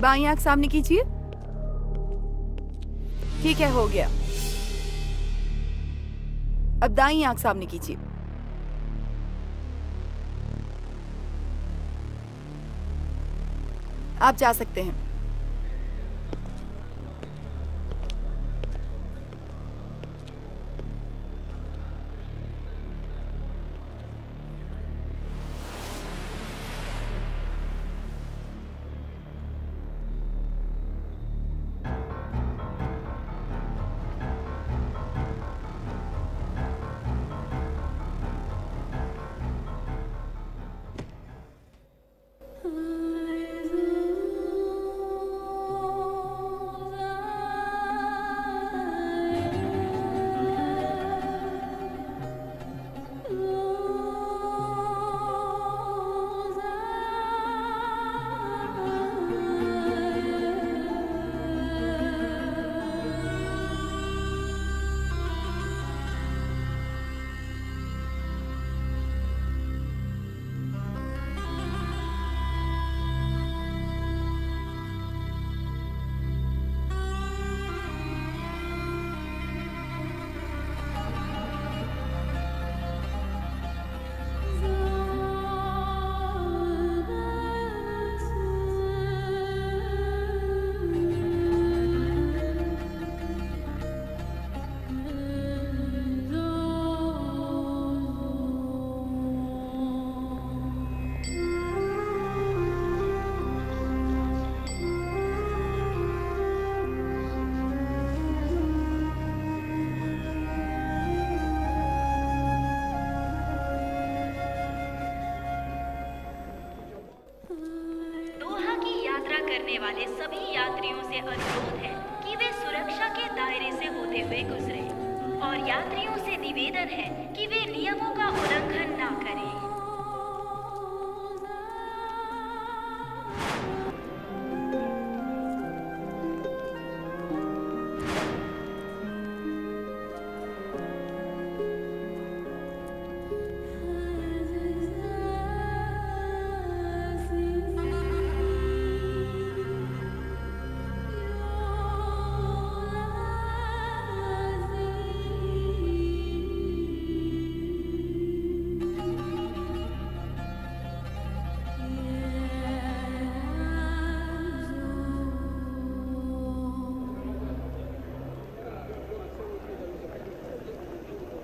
बाईं आंख सामने कीजिए। ठीक है, हो गया। अब दाईं आंख सामने कीजिए। आप जा सकते हैं। करने वाले सभी यात्रियों से अनुरोध है कि वे सुरक्षा के दायरे से होते हुए गुजरें और यात्रियों से निवेदन है कि वे नियमों का उल्लंघन ना करें।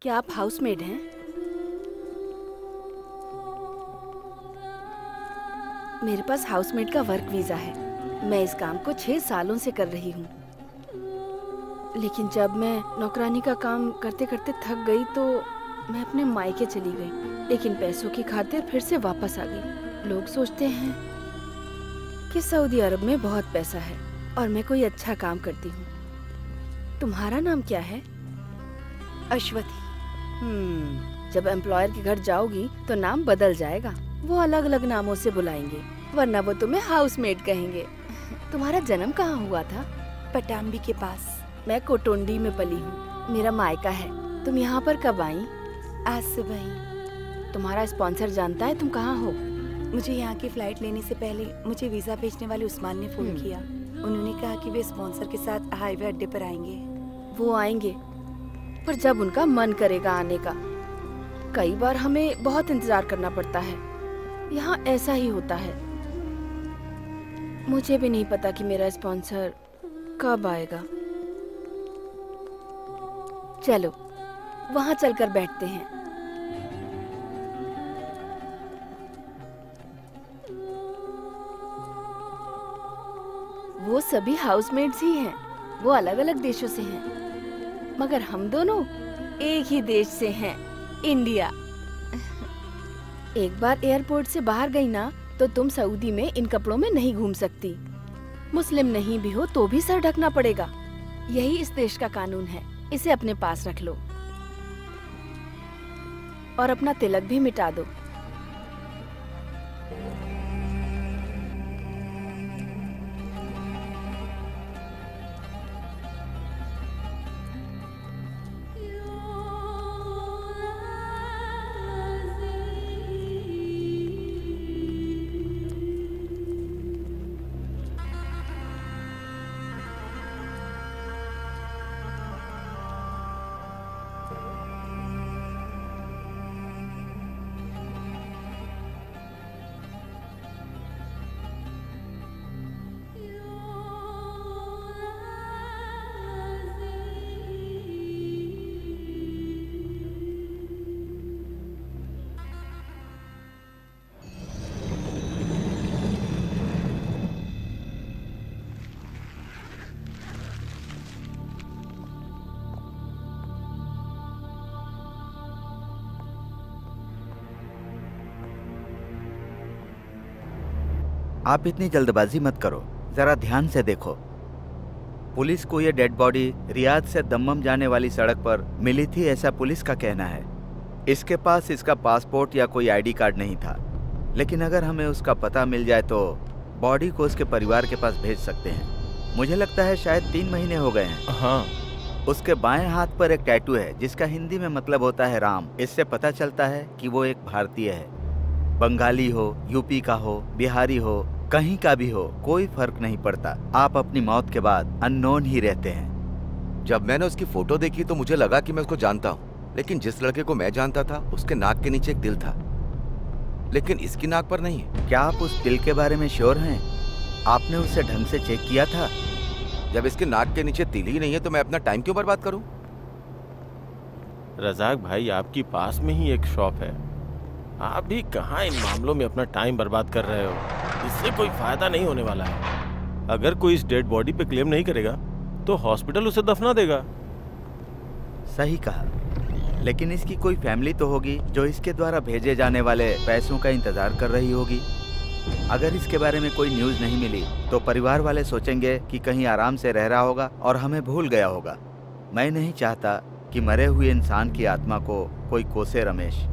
क्या आप हाउसमेड हैं? मेरे पास हाउसमेड का वर्क वीजा है। मैं इस काम को 6 सालों से कर रही हूँ। लेकिन जब मैं नौकरानी का काम करते करते थक गई तो मैं अपने मायके चली गई, लेकिन पैसों की खातिर फिर से वापस आ गई। लोग सोचते हैं कि सऊदी अरब में बहुत पैसा है और मैं कोई अच्छा काम करती हूँ। तुम्हारा नाम क्या है? अश्वथी। जब एम्प्लॉयर के घर जाओगी तो नाम बदल जाएगा। वो अलग अलग नामों से बुलाएंगे, वरना वो तुम्हें हाउसमेड कहेंगे। तुम्हारा जन्म कहाँ हुआ था? पटाम्बी के पास। मैं कोटोंडी में पली हूँ, मेरा मायका है। तुम यहाँ पर कब आई? आज सुबह ही। तुम्हारा स्पॉन्सर जानता है तुम कहाँ हो? मुझे यहाँ की फ्लाइट लेने से पहले मुझे वीजा भेजने वाले उस्मान ने फोन किया। उन्होंने कहा कि वे स्पॉन्सर के साथ हाईवे अड्डे पर आएंगे। वो आएंगे, पर जब उनका मन करेगा आने का। कई बार हमें बहुत इंतजार करना पड़ता है। यहाँ ऐसा ही होता है। मुझे भी नहीं पता कि मेरा स्पॉन्सर कब आएगा। चलो वहाँ चलकर बैठते हैं। वो सभी हाउसमेट्स ही हैं। वो अलग अलग देशों से हैं, मगर हम दोनों एक ही देश से हैं, इंडिया। एक बार एयरपोर्ट से बाहर गई ना तो तुम सऊदी में इन कपड़ों में नहीं घूम सकती। मुस्लिम नहीं भी हो तो भी सर ढकना पड़ेगा। यही इस देश का कानून है। इसे अपने पास रख लो और अपना तिलक भी मिटा दो। आप इतनी जल्दबाजी मत करो, जरा ध्यान से देखो। पुलिस को ये डेड बॉडी रियाद से दम्मम जाने वाली सड़क पर मिली थी, ऐसा पुलिस का कहना है। इसके पास इसका पासपोर्ट या कोई आईडी कार्ड नहीं था, लेकिन अगर हमें उसका पता मिल जाए तो बॉडी को उसके परिवार के पास भेज सकते हैं। मुझे लगता है शायद 3 महीने हो गए हैं। हाँ। उसके बाएं हाथ पर एक टैटू है जिसका हिंदी में मतलब होता है राम। इससे पता चलता है कि वो एक भारतीय है। बंगाली हो, यूपी का हो, बिहारी हो, कहीं का भी हो, कोई फर्क नहीं पड़ता। आप अपनी मौत के बाद अननोन ही रहते हैं। जब मैंने उसकी फोटो देखी तो मुझे लगा कि मैं उसको जानता हूँ, लेकिन जिस लड़के को मैं जानता था उसके नाक के नीचे एक तिल था, लेकिन इसकी नाक पर नहीं है। क्या आप उस तिल के बारे में श्योर हैं? आपने उसे ढंग से चेक किया था? जब इसके नाक के नीचे तिल ही नहीं है तो मैं अपना टाइम क्यों बर्बाद करूं? रजाक भाई, आपकी पास में ही एक शॉप है, आप भी कहाँ इन मामलों में अपना टाइम बर्बाद कर रहे हो? इससे कोई फायदा नहीं होने वाला है। अगर कोई इस डेड बॉडी पे क्लेम नहीं करेगा तो हॉस्पिटल उसे दफना देगा। सही कहा, लेकिन इसकी कोई फैमिली तो होगी जो इसके द्वारा भेजे जाने वाले पैसों का इंतजार कर रही होगी। अगर इसके बारे में कोई न्यूज़ नहीं मिली तो परिवार वाले सोचेंगे कि कहीं आराम से रह रहा होगा और हमें भूल गया होगा। मैं नहीं चाहता कि मरे हुए इंसान की आत्मा को कोई कोसे। रमेश,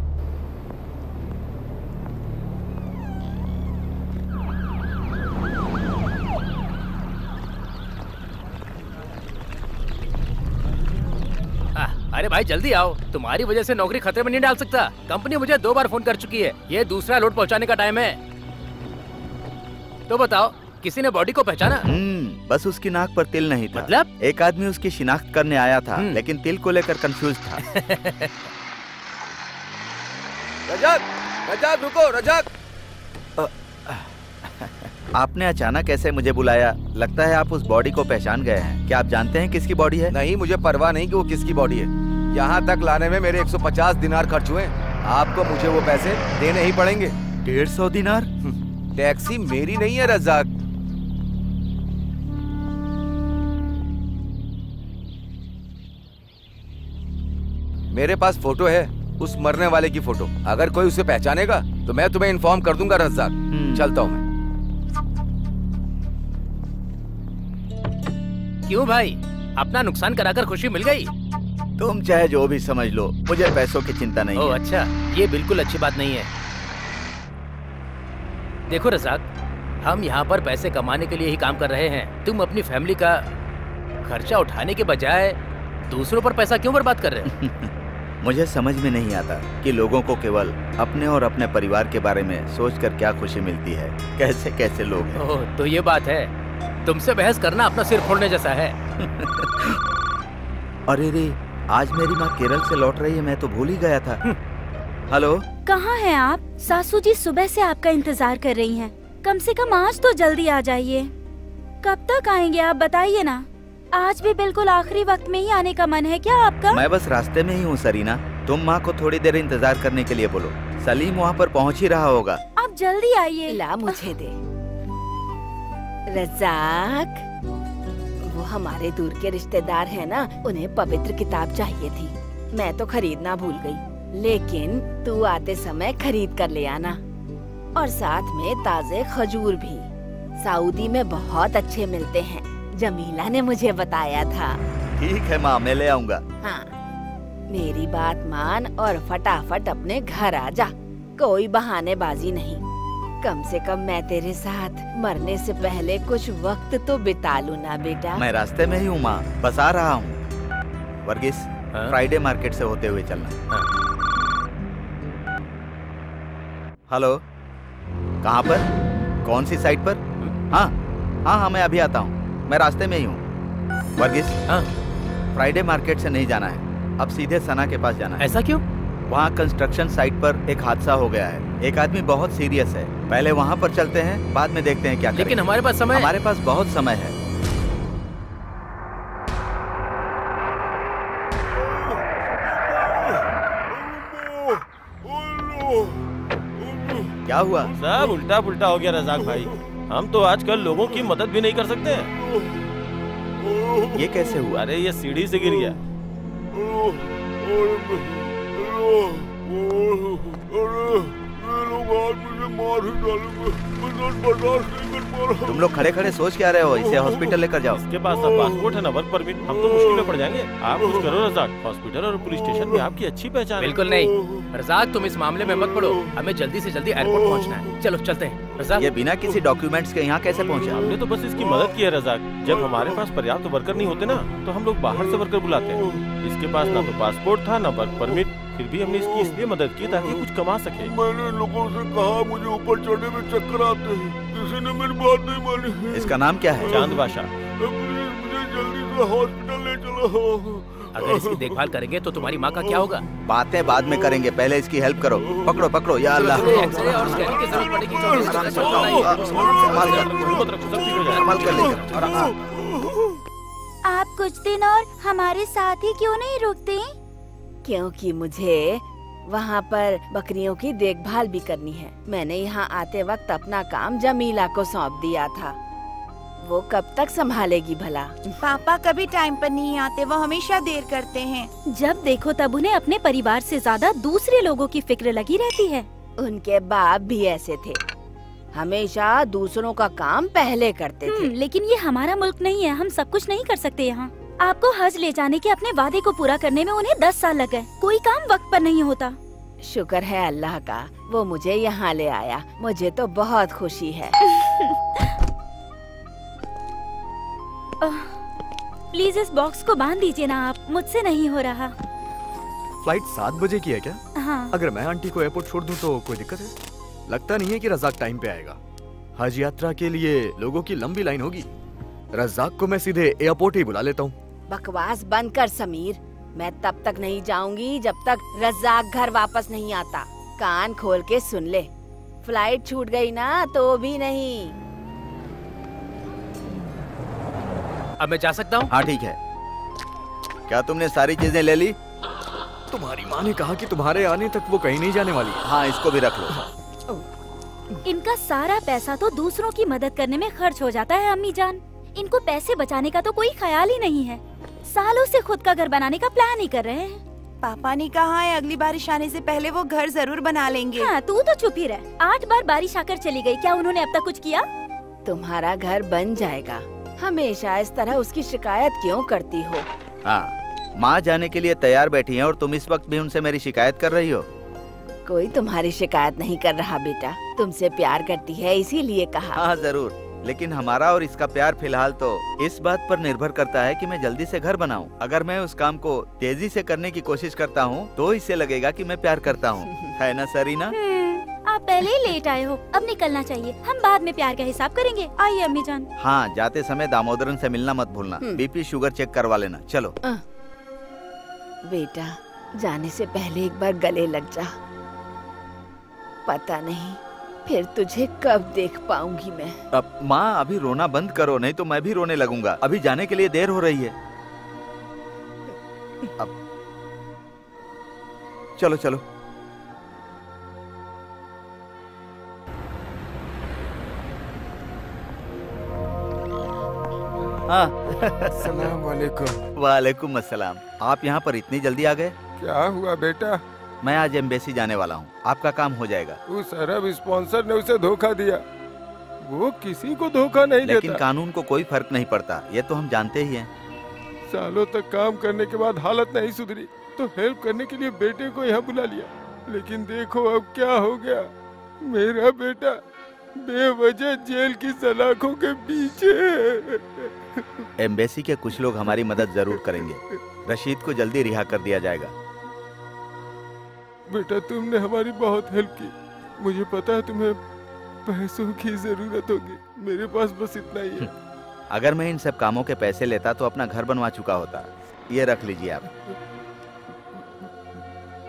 अरे भाई जल्दी आओ, तुम्हारी वजह से नौकरी खतरे में नहीं डाल सकता। कंपनी मुझे 2 बार फोन कर चुकी है, ये दूसरा लोड पहुंचाने का टाइम है। तो बताओ, किसी ने बॉडी को पहचाना? बस उसकी नाक पर तिल नहीं था। मतलब? एक आदमी उसकी शिनाख्त करने आया था, लेकिन तिल को लेकर कंफ्यूज था। रजाक, रजाक रुको, रजाक। आपने अचानक ऐसे मुझे बुलाया? लगता है आप उस बॉडी को पहचान गए हैं। क्या आप जानते हैं किसकी बॉडी है? नहीं, मुझे परवाह नहीं कि वो किसकी बॉडी है। यहाँ तक लाने में मेरे 150 दिनार खर्च हुए। आपको मुझे वो पैसे देने ही पड़ेंगे। 150 दिनार? टैक्सी मेरी नहीं है रजाक। मेरे पास फोटो है, उस मरने वाले की फोटो। अगर कोई उसे पहचानेगा तो मैं तुम्हें इन्फॉर्म कर दूंगा रजाक। चलता हूँ मैं। क्यों भाई, अपना नुकसान कराकर खुशी मिल गई? तुम चाहे जो भी समझ लो, मुझे पैसों की चिंता नहीं है। अच्छा, ये बिल्कुल अच्छी बात नहीं है। देखो रजाक, हम यहाँ पर पैसे कमाने के लिए ही काम कर रहे हैं। तुम अपनी फैमिली का खर्चा उठाने के बजाय दूसरों पर पैसा क्यों बर्बाद कर रहे हो? मुझे समझ में नहीं आता कि लोगों को केवल अपने और अपने परिवार के बारे में सोचकर क्या खुशी मिलती है। कैसे कैसे लोग हैं। ओह, तो ये बात है। तुमसे बहस करना अपना सिर फोड़ने जैसा है। अरे रे, आज मेरी माँ केरल से लौट रही है, मैं तो भूल ही गया था। हेलो, कहाँ हैं आप? सासू जी सुबह से आपका इंतजार कर रही हैं। कम से कम आज तो जल्दी आ जाइए। कब तक आएंगे आप बताइए ना। आज भी बिल्कुल आखिरी वक्त में ही आने का मन है क्या आपका? मैं बस रास्ते में ही हूँ सरीना। तुम माँ को थोड़ी देर इंतजार करने के लिए बोलो। सलीम वहाँ पर पहुँच ही रहा होगा। आप जल्दी आइए। ला मुझे दे। रजाक, वो हमारे दूर के रिश्तेदार हैं ना, उन्हें पवित्र किताब चाहिए थी। मैं तो खरीदना भूल गई, लेकिन तू आते समय खरीद कर ले आना। और साथ में ताजे खजूर भी। सऊदी में बहुत अच्छे मिलते हैं, जमीला ने मुझे बताया था। ठीक है माँ, मैं ले आऊँगा। हाँ, मेरी बात मान और फटाफट अपने घर आ जा। कोई बहानेबाजी नहीं। कम से कम मैं तेरे साथ मरने से पहले कुछ वक्त तो बिता लूं ना बेटा। मैं रास्ते में ही हूँ माँ, बस आ रहा हूँ। वर्गीस, फ्राइडे मार्केट से होते हुए चलना। हेलो, कहाँ पर? कौन सी साइड पर? हाँ हाँ हाँ, मैं अभी आता हूँ। मैं रास्ते में ही हूँ। वर्गीस, फ्राइडे मार्केट से नहीं जाना है, अब सीधे सना के पास जाना है। ऐसा क्यों? वहाँ कंस्ट्रक्शन साइट पर एक हादसा हो गया है। एक आदमी बहुत सीरियस है। पहले वहाँ पर चलते हैं, बाद में देखते हैं क्या करें। लेकिन हमारे पास समय। हमारे पास बहुत समय है। क्या हुआ? सब उल्टा पुल्टा हो गया रजाक भाई। हम तो आजकल लोगों की मदद भी नहीं कर सकते। ये कैसे हुआ? अरे ये सीढ़ी से गिर गया। लोग आज मुझे मार ही डालेंगे। मैं दर्द बर्दाश्त नहीं कर पा रहा। तुम लोग खड़े खड़े सोच क्या रहे हो? इसे हॉस्पिटल लेकर जाओ। इसके पास ना पासपोर्ट है ना वर्क परमिट, हम तो मुश्किल में पड़ जाएंगे। आप कुछ करो रज़ाक, हॉस्पिटल और पुलिस स्टेशन में आपकी अच्छी पहचान है। बिल्कुल नहीं रज़ाक, तुम इस मामले में मत पड़ो, हमें जल्दी से जल्दी एयरपोर्ट पहुंचना है। चलो चलते हैं। रज़ाक, ये बिना किसी डॉक्यूमेंट्स के यहाँ कैसे पहुँचा? हमने तो बस इसकी मदद की है रज़ाक। जब हमारे पास पर्याप्त वर्कर नहीं होते ना, तो हम लोग बाहर से वर्कर बुलाते हैं। इसके पास ना तो पासपोर्ट था ना वर्क परमिट, फिर भी हमने इसकी इसलिए मदद की ताकि कुछ कमा सके। मैंने लोगों से कहा मुझे ऊपर चढ़ने में चक्कर आते हैं, किसी ने मेरी बात नहीं मानी। इसका नाम क्या है? चांद बादशाह। प्लीज मुझे जल्दी से हॉस्पिटल ले चलो। अगर इसकी देखभाल करेंगे तो तुम्हारी माँ का क्या होगा? बातें बाद में करेंगे, पहले इसकी हेल्प करो। पकड़ो पकड़ो, या अल्लाह। एक्सरे और स्कैनिंग की जरूरत पड़ेगी। संभाल कर लेकर। आप कुछ दिन और हमारे साथ ही क्यों नहीं रुकते? क्योंकि मुझे वहाँ पर बकरियों की देखभाल भी करनी है। मैंने यहाँ आते वक्त अपना काम जमीला को सौंप दिया था, वो कब तक संभालेगी भला? पापा कभी टाइम पर नहीं आते, वो हमेशा देर करते हैं। जब देखो तब उन्हें अपने परिवार से ज्यादा दूसरे लोगों की फिक्र लगी रहती है। उनके बाप भी ऐसे थे, हमेशा दूसरों का काम पहले करते थे। लेकिन ये हमारा मुल्क नहीं है, हम सब कुछ नहीं कर सकते यहाँ। आपको हज ले जाने के अपने वादे को पूरा करने में उन्हें 10 साल लग गए। कोई काम वक्त पर नहीं होता। शुक्र है अल्लाह का, वो मुझे यहाँ ले आया। मुझे तो बहुत खुशी है। प्लीज इस बॉक्स को बांध दीजिए ना आप, मुझसे नहीं हो रहा। फ्लाइट 7 बजे की है क्या? हाँ। अगर मैं आंटी को एयरपोर्ट छोड़ दूं तो कोई दिक्कत है? लगता नहीं है कि रज़ाक टाइम पे आएगा। हज यात्रा के लिए लोगों की लंबी लाइन होगी। रज़ाक को मैं सीधे एयरपोर्ट ही बुला लेता हूँ। बकवास बंद कर समीर, मैं तब तक नहीं जाऊंगी जब तक रज़ाक घर वापस नहीं आता। कान खोल के सुन ले, फ्लाइट छूट गई ना तो भी नहीं। अब मैं जा सकता हूँ? हाँ ठीक है। क्या तुमने सारी चीजें ले ली? तुम्हारी माँ ने कहा कि तुम्हारे आने तक वो कहीं नहीं जाने वाली। हाँ, इसको भी रख लो। इनका सारा पैसा तो दूसरों की मदद करने में खर्च हो जाता है अम्मी जान। इनको पैसे बचाने का तो कोई ख्याल ही नहीं है। सालों से खुद का घर बनाने का प्लान ही कर रहे हैं। पापा ने कहा है अगली बारिश आने से पहले वो घर जरूर बना लेंगे। हाँ, तू तो चुप ही रह। 8 बार बारिश आकर चली गई, क्या उन्होंने अब तक कुछ किया? तुम्हारा घर बन जाएगा। हमेशा इस तरह उसकी शिकायत क्यों करती हो? हाँ, माँ जाने के लिए तैयार बैठी हैं और तुम इस वक्त भी उनसे मेरी शिकायत कर रही हो। कोई तुम्हारी शिकायत नहीं कर रहा बेटा, तुमसे प्यार करती है इसीलिए कहा। हाँ जरूर, लेकिन हमारा और इसका प्यार फिलहाल तो इस बात पर निर्भर करता है कि मैं जल्दी से घर बनाऊं। अगर मैं उस काम को तेजी से करने की कोशिश करता हूं, तो इससे लगेगा कि मैं प्यार करता हूं। है ना सरीना? आप पहले ही लेट आए हो, अब निकलना चाहिए। हम बाद में प्यार का हिसाब करेंगे। आइए अम्मी जान। हाँ, जाते समय दामोदरन से मिलना मत भूलना। बीपी शुगर चेक करवा लेना। चलो। बेटा, जाने से पहले एक बार गले लग जा। पता नहीं फिर तुझे कब देख पाऊंगी मैं। अब माँ, अभी रोना बंद करो, नहीं तो मैं भी रोने लगूंगा। अभी जाने के लिए देर हो रही है। अब चलो चलो। हाँ। अस्सलाम वालेकुम। वालेकुम अस्सलाम। आप यहाँ पर इतनी जल्दी आ गए? क्या हुआ बेटा? मैं आज एम्बेसी जाने वाला हूँ, आपका काम हो जाएगा। उस अरब स्पॉन्सर ने उसे धोखा दिया। वो किसी को धोखा नहीं देता। लेकिन कानून को कोई फर्क नहीं पड़ता, ये तो हम जानते ही हैं। सालों तक काम करने के बाद हालत नहीं सुधरी तो हेल्प करने के लिए बेटे को यहाँ बुला लिया। लेकिन देखो अब क्या हो गया। मेरा बेटा बेवजह जेल की सलाखों के पीछे। एम्बेसी के कुछ लोग हमारी मदद जरूर करेंगे। रशीद को जल्दी रिहा कर दिया जाएगा। बेटा, तुमने हमारी बहुत हेल्प की। मुझे पता है तुम्हें पैसों की जरूरत होगी। मेरे पास बस इतना ही है। अगर मैं इन सब कामों के पैसे लेता तो अपना घर बनवा चुका होता। ये रख लीजिए आप।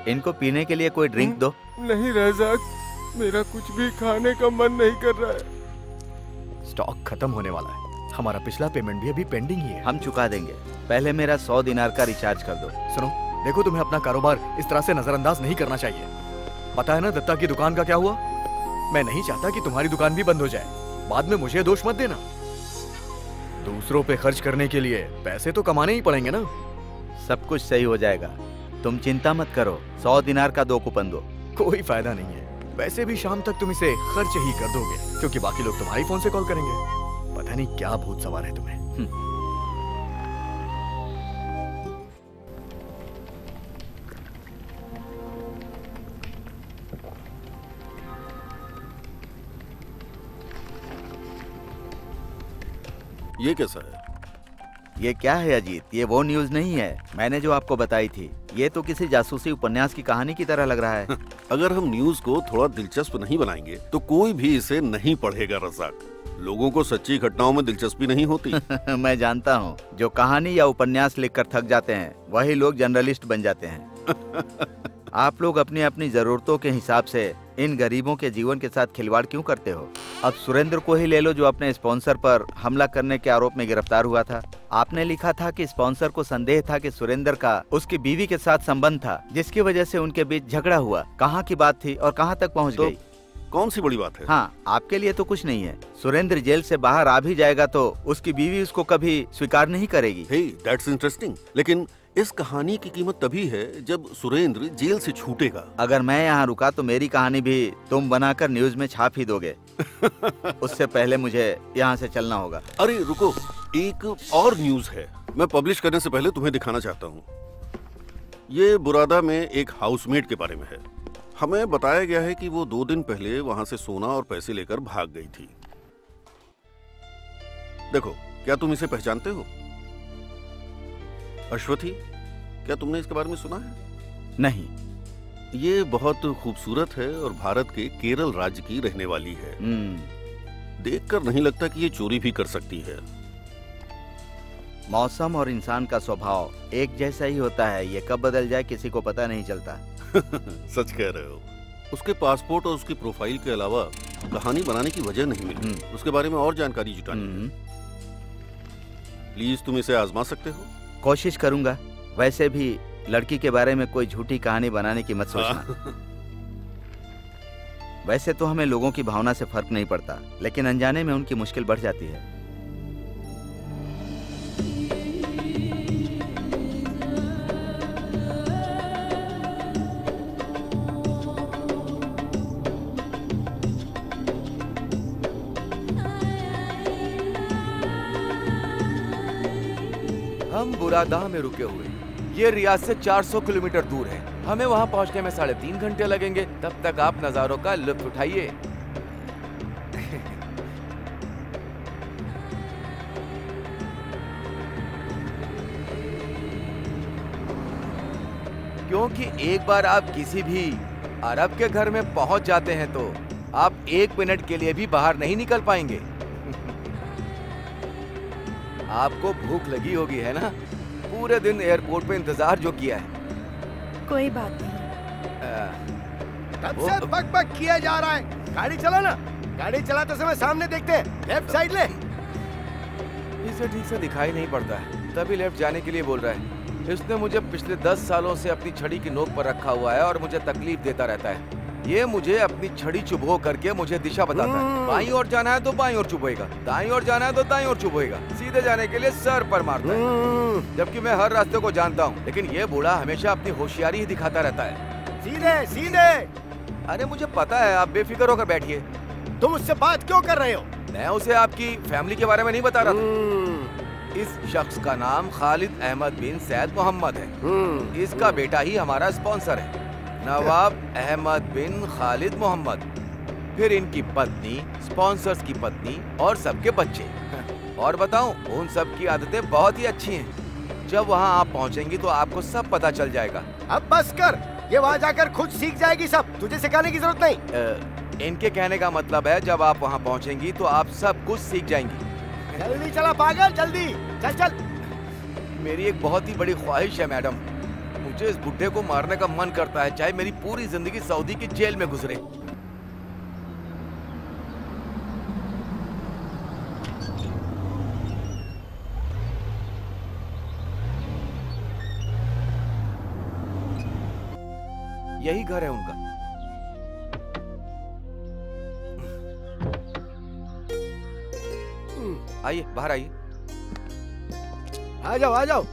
इनको पीने के लिए कोई ड्रिंक दो। नहीं रज़ाक, मेरा कुछ भी खाने का मन नहीं कर रहा है। स्टॉक खत्म होने वाला है। हमारा पिछला पेमेंट भी अभी पेंडिंग ही है। हम चुका देंगे, पहले मेरा 100 दिनार का रिचार्ज कर दो। सुनो, देखो, तुम्हें अपना कारोबार इस तरह से नजरअंदाज नहीं करना चाहिए। पता है ना दत्ता की दुकान का क्या हुआ? मैं नहीं चाहता कि तुम्हारी दुकान भी बंद हो जाए। बाद में मुझे दोष मत देना। दूसरों पे खर्च करने के लिए पैसे तो कमाने ही पड़ेंगे ना। सब कुछ सही हो जाएगा, तुम चिंता मत करो। 100 दिनार का 2 कूपन दो। कोई फायदा नहीं है। वैसे भी शाम तक तुम इसे खर्च ही कर दोगे, क्योंकि बाकी लोग तुम्हारे फोन से कॉल करेंगे। पता नहीं क्या भूत सवार है तुम्हें। ये कैसा है? ये क्या है अजीत? ये वो न्यूज़ नहीं है मैंने जो आपको बताई थी। ये तो किसी जासूसी उपन्यास की कहानी की तरह लग रहा है। अगर हम न्यूज़ को थोड़ा दिलचस्प नहीं बनाएंगे तो कोई भी इसे नहीं पढ़ेगा रज़ाक। लोगों को सच्ची घटनाओं में दिलचस्पी नहीं होती। मैं जानता हूँ, जो कहानी या उपन्यास लिखकर थक जाते हैं वही लोग जर्नलिस्ट बन जाते हैं। आप लोग अपनी अपनी जरूरतों के हिसाब से इन गरीबों के जीवन के साथ खिलवाड़ क्यों करते हो? अब सुरेंद्र को ही ले लो, जो अपने स्पॉन्सर पर हमला करने के आरोप में गिरफ्तार हुआ था। आपने लिखा था कि स्पॉन्सर को संदेह था कि सुरेंद्र का उसकी बीवी के साथ संबंध था, जिसकी वजह से उनके बीच झगड़ा हुआ। कहाँ की बात थी और कहाँ तक पहुँच गई? कौन सी बड़ी बात है? हाँ, आपके लिए तो कुछ नहीं है। सुरेंद्र जेल से बाहर आ भी जाएगा तो उसकी बीवी उसको कभी स्वीकार नहीं करेगी। हे, दैट्स इंटरेस्टिंग। लेकिन इस कहानी की कीमत तभी है जब सुरेंद्र जेल से छूटेगा। अगर मैं यहाँ रुका तो मेरी कहानी भी तुम बनाकर न्यूज में छाप ही दोगे। उससे पहले मुझे यहाँ से चलना होगा। अरे रुको, एक और न्यूज है, मैं पब्लिश करने से पहले तुम्हें दिखाना चाहता हूँ। ये बुरादा में एक हाउसमेट के बारे में है। हमें बताया गया है कि वो 2 दिन पहले वहां से सोना और पैसे लेकर भाग गई थी। देखो, क्या तुम इसे पहचानते हो? अश्वथी, क्या तुमने इसके बारे में सुना है? नहीं। ये बहुत खूबसूरत है और भारत के केरल राज्य की रहने वाली है। देखकर नहीं लगता कि ये चोरी भी कर सकती है। मौसम और इंसान का स्वभाव एक जैसा ही होता है, ये कब बदल जाए किसी को पता नहीं चलता। सच कह रहे हो। उसके पासपोर्ट और उसकी प्रोफाइल के अलावा कहानी बनाने की वजह नहीं मिली। उसके बारे में और जानकारी जुटानी है। प्लीज तुम इसे आजमा सकते हो? कोशिश करूंगा। वैसे भी लड़की के बारे में कोई झूठी कहानी बनाने की मत सोचना। वैसे तो हमें लोगों की भावना से फर्क नहीं पड़ता, लेकिन अनजाने में उनकी मुश्किल बढ़ जाती है। हम बुरादा में रुके हुए। ये रियाद से 400 किलोमीटर दूर है। हमें वहां पहुंचने में 3.5 घंटे लगेंगे। तब तक आप नजारों का लुत्फ उठाइए। क्योंकि एक बार आप किसी भी अरब के घर में पहुंच जाते हैं तो आप 1 मिनट के लिए भी बाहर नहीं निकल पाएंगे। आपको भूख लगी होगी, है ना? पूरे दिन एयरपोर्ट पे इंतजार जो किया है। कोई बात नहीं। कब से बक किया जा रहा है? गाड़ी चला ना। गाड़ी चलाते समय सामने देखते हैं। लेफ्ट साइड ले। इसे ठीक से दिखाई नहीं पड़ता है, तभी लेफ्ट जाने के लिए बोल रहा है। इसने मुझे पिछले 10 सालों से अपनी छड़ी की नोक पर रखा हुआ है और मुझे तकलीफ देता रहता है। ये मुझे अपनी छड़ी चुभो करके मुझे दिशा बताता है। बाईं ओर जाना है तो बाईं ओर चुभोएगा, दाईं ओर जाना है तो दाईं ओर चुभोएगा, सीधे जाने के लिए सर पर मारता है। जबकि मैं हर रास्ते को जानता हूँ, लेकिन ये बूढ़ा हमेशा अपनी होशियारी ही दिखाता रहता है। सीधे सीधे। अरे मुझे पता है, आप बेफिक्र होकर बैठिए। तुम उससे बात क्यों कर रहे हो? मैं उसे आपकी फैमिली के बारे में नहीं बता रहा था। इस शख्स का नाम खालिद अहमद बिन सैद मोहम्मद है। इसका बेटा ही हमारा स्पॉन्सर है, नवाब अहमद बिन खालिद मोहम्मद। फिर इनकी पत्नी, स्पॉन्सर्स की पत्नी और सबके बच्चे। और बताऊं, उन सब की आदतें बहुत ही अच्छी हैं। जब वहां आप पहुंचेंगी तो आपको सब पता चल जाएगा। अब बस कर, ये वहां जाकर खुद सीख जाएगी सब, तुझे सिखाने की जरूरत नहीं। इनके कहने का मतलब है जब आप वहां पहुंचेंगी तो आप सब कुछ सीख जाएंगी। जल्दी चला पागल, जल्दी चल चल। मेरी एक बहुत ही बड़ी ख्वाहिश है मैडम, मुझे इस बुड्ढे को मारने का मन करता है, चाहे मेरी पूरी जिंदगी सऊदी की जेल में गुजरे। यही घर है उनका। आइए, बाहर आइए। आ जाओ आ जाओ।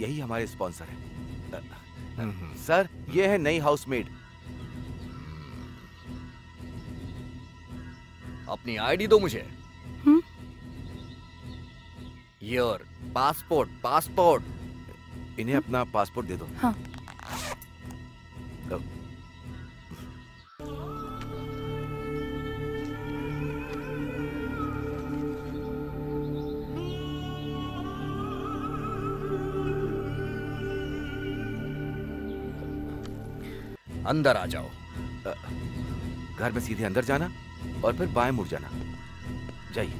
यही हमारे स्पॉन्सर है। सर, ये है नई हाउसमेड। अपनी आईडी दो मुझे। Your passport. इन्हें अपना पासपोर्ट दे दो। हाँ। अंदर आ जाओ। घर में सीधे अंदर जाना और फिर बाएं मुड़ जाना। जाइए।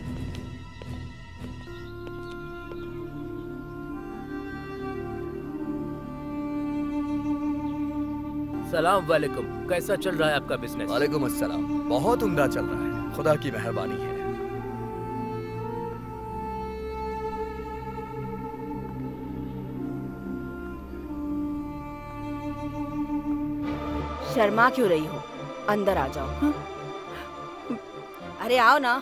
सलाम वालेकुम। कैसा चल रहा है आपका बिजनेस? वालेकुम अस्सलाम। बहुत उम्दा चल रहा है, खुदा की मेहरबानी है। शर्मा क्यों रही हो? अंदर आ जाओ। अरे आओ ना।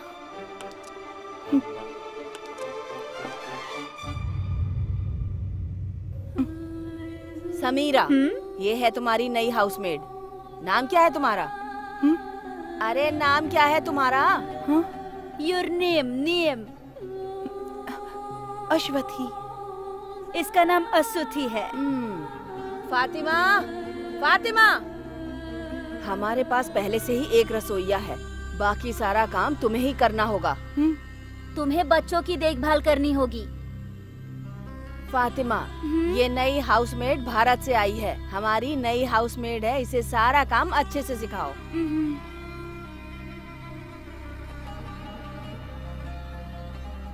समीरा, ये है तुम्हारी नई हाउसमेड। नाम क्या है तुम्हारा? अरे नाम क्या है तुम्हारा? Your name. अश्वथी। इसका नाम असुथी है। फातिमा, हमारे पास पहले से ही एक रसोइया है, बाकी सारा काम तुम्हें ही करना होगा। तुम्हें बच्चों की देखभाल करनी होगी। फातिमा, ये नई हाउसमेड भारत से आई है, हमारी नई हाउसमेड है, इसे सारा काम अच्छे से सिखाओ।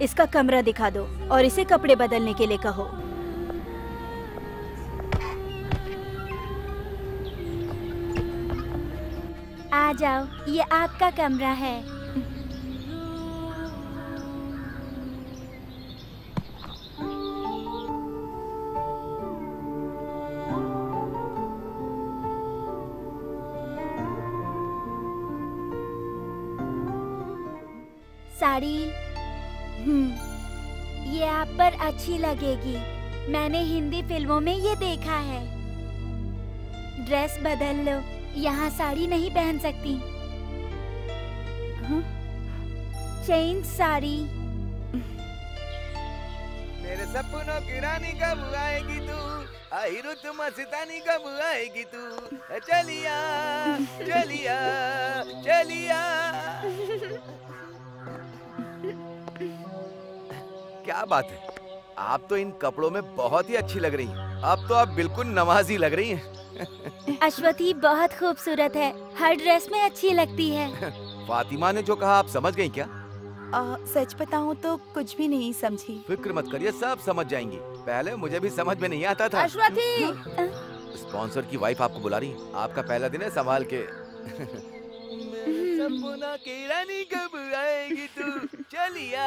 इसका कमरा दिखा दो और इसे कपड़े बदलने के लिए कहो। आ जाओ, ये आपका कमरा है। साड़ी ये आप पर अच्छी लगेगी। मैंने हिंदी फिल्मों में ये देखा है। ड्रेस बदल लो, यहाँ साड़ी नहीं पहन सकती। चेंज साड़ी। मेरे सपनों की रानी कब आएगी तू, आई रुत मस्तानी कब आएगी तू, चलिया चलिया चलिया। क्या बात है, आप तो इन कपड़ों में बहुत ही अच्छी लग रही हैं। अब तो आप बिल्कुल नमाजी लग रही हैं। अश्वथी बहुत खूबसूरत है, हर ड्रेस में अच्छी लगती है। फातिमा ने जो कहा आप समझ गई क्या? सच बताऊं तो कुछ भी नहीं समझी। फिक्र मत करिए, सब समझ जाएंगी। पहले मुझे भी समझ में नहीं आता था। अश्वथी, स्पॉन्सर की वाइफ आपको बुला रही है। आपका पहला दिन है, संभाल के। सपना की रानी कब आएगी तू, चलिया।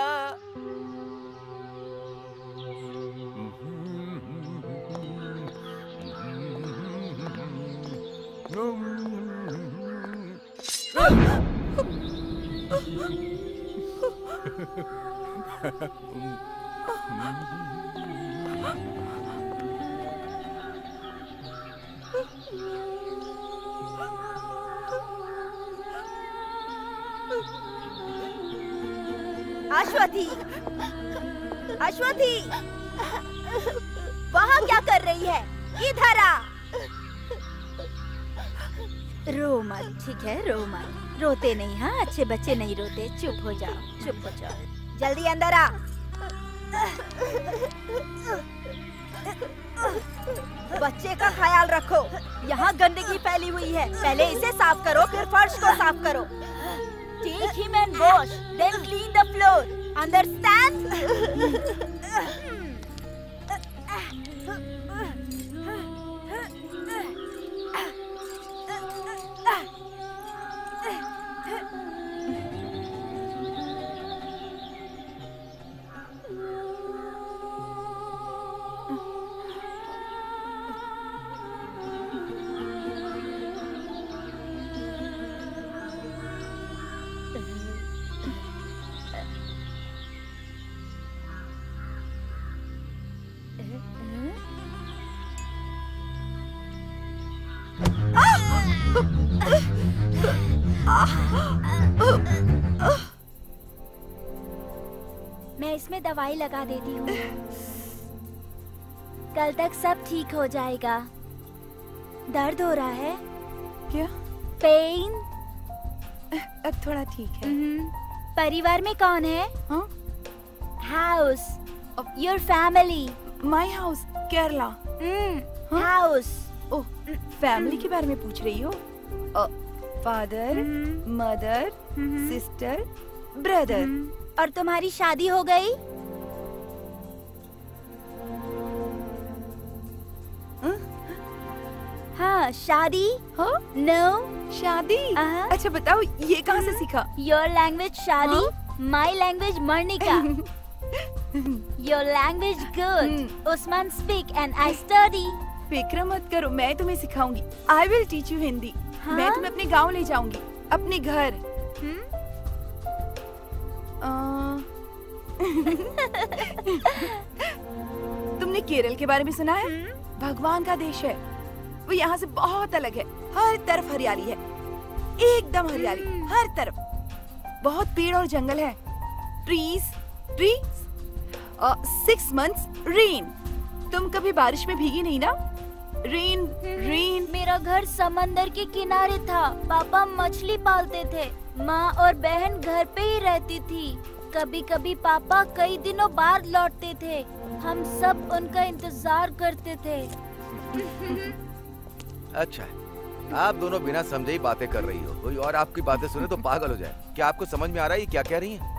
अश्वथी, अश्वथी, वहाँ क्या कर रही है? इधर आ। रो मत, ठीक है, रो मत। रोते नहीं, हाँ, अच्छे बच्चे नहीं रोते। चुप हो जाओ, चुप हो जाओ। जल्दी अंदर आ। बच्चे का ख्याल रखो, यहाँ गंदगी फैली हुई है। पहले इसे साफ करो, फिर फर्श को साफ करो। Take him and wash, then clean the floor. Understand? मैं इसमें दवाई लगा देती हूँ। कल तक सब ठीक हो जाएगा। दर्द हो रहा है क्या? पेन? अब थोड़ा ठीक है। परिवार में कौन है? House, your family. My house, Kerala. House. Oh, family के बारे में पूछ रही हो? Father, mother, sister, brother. और तुम्हारी शादी हो गई? हाँ, शादी? नो शादी? अच्छा बताओ, ये कहाँ से सीखा? योर लैंग्वेज शादी, माई लैंग्वेज मर्निका। Your language good. Usman speak and I study. फिक्र मत करो, मैं तुम्हें सिखाऊंगी। I will teach you Hindi. मैं तुम्हें अपने गांव ले जाऊंगी, अपने घर। तुमने केरल के बारे में सुना है? भगवान का देश है। वो यहाँ से बहुत अलग है। हर तरफ हरियाली है, एकदम हरियाली हर तरफ। बहुत पेड़ और जंगल है। Trees, trees. 6 months rain. तुम कभी बारिश में भीगी नहीं ना? Rain, rain. मेरा घर समंदर के किनारे था। पापा मछली पालते थे। माँ और बहन घर पे ही रहती थी। कभी कभी पापा कई दिनों बाद लौटते थे। हम सब उनका इंतजार करते थे। अच्छा, आप दोनों बिना समझे ही बातें कर रही हो। कोई और आपकी बातें सुने तो पागल हो जाए। क्या आपको समझ में आ रहा है ये क्या कह रही हैं?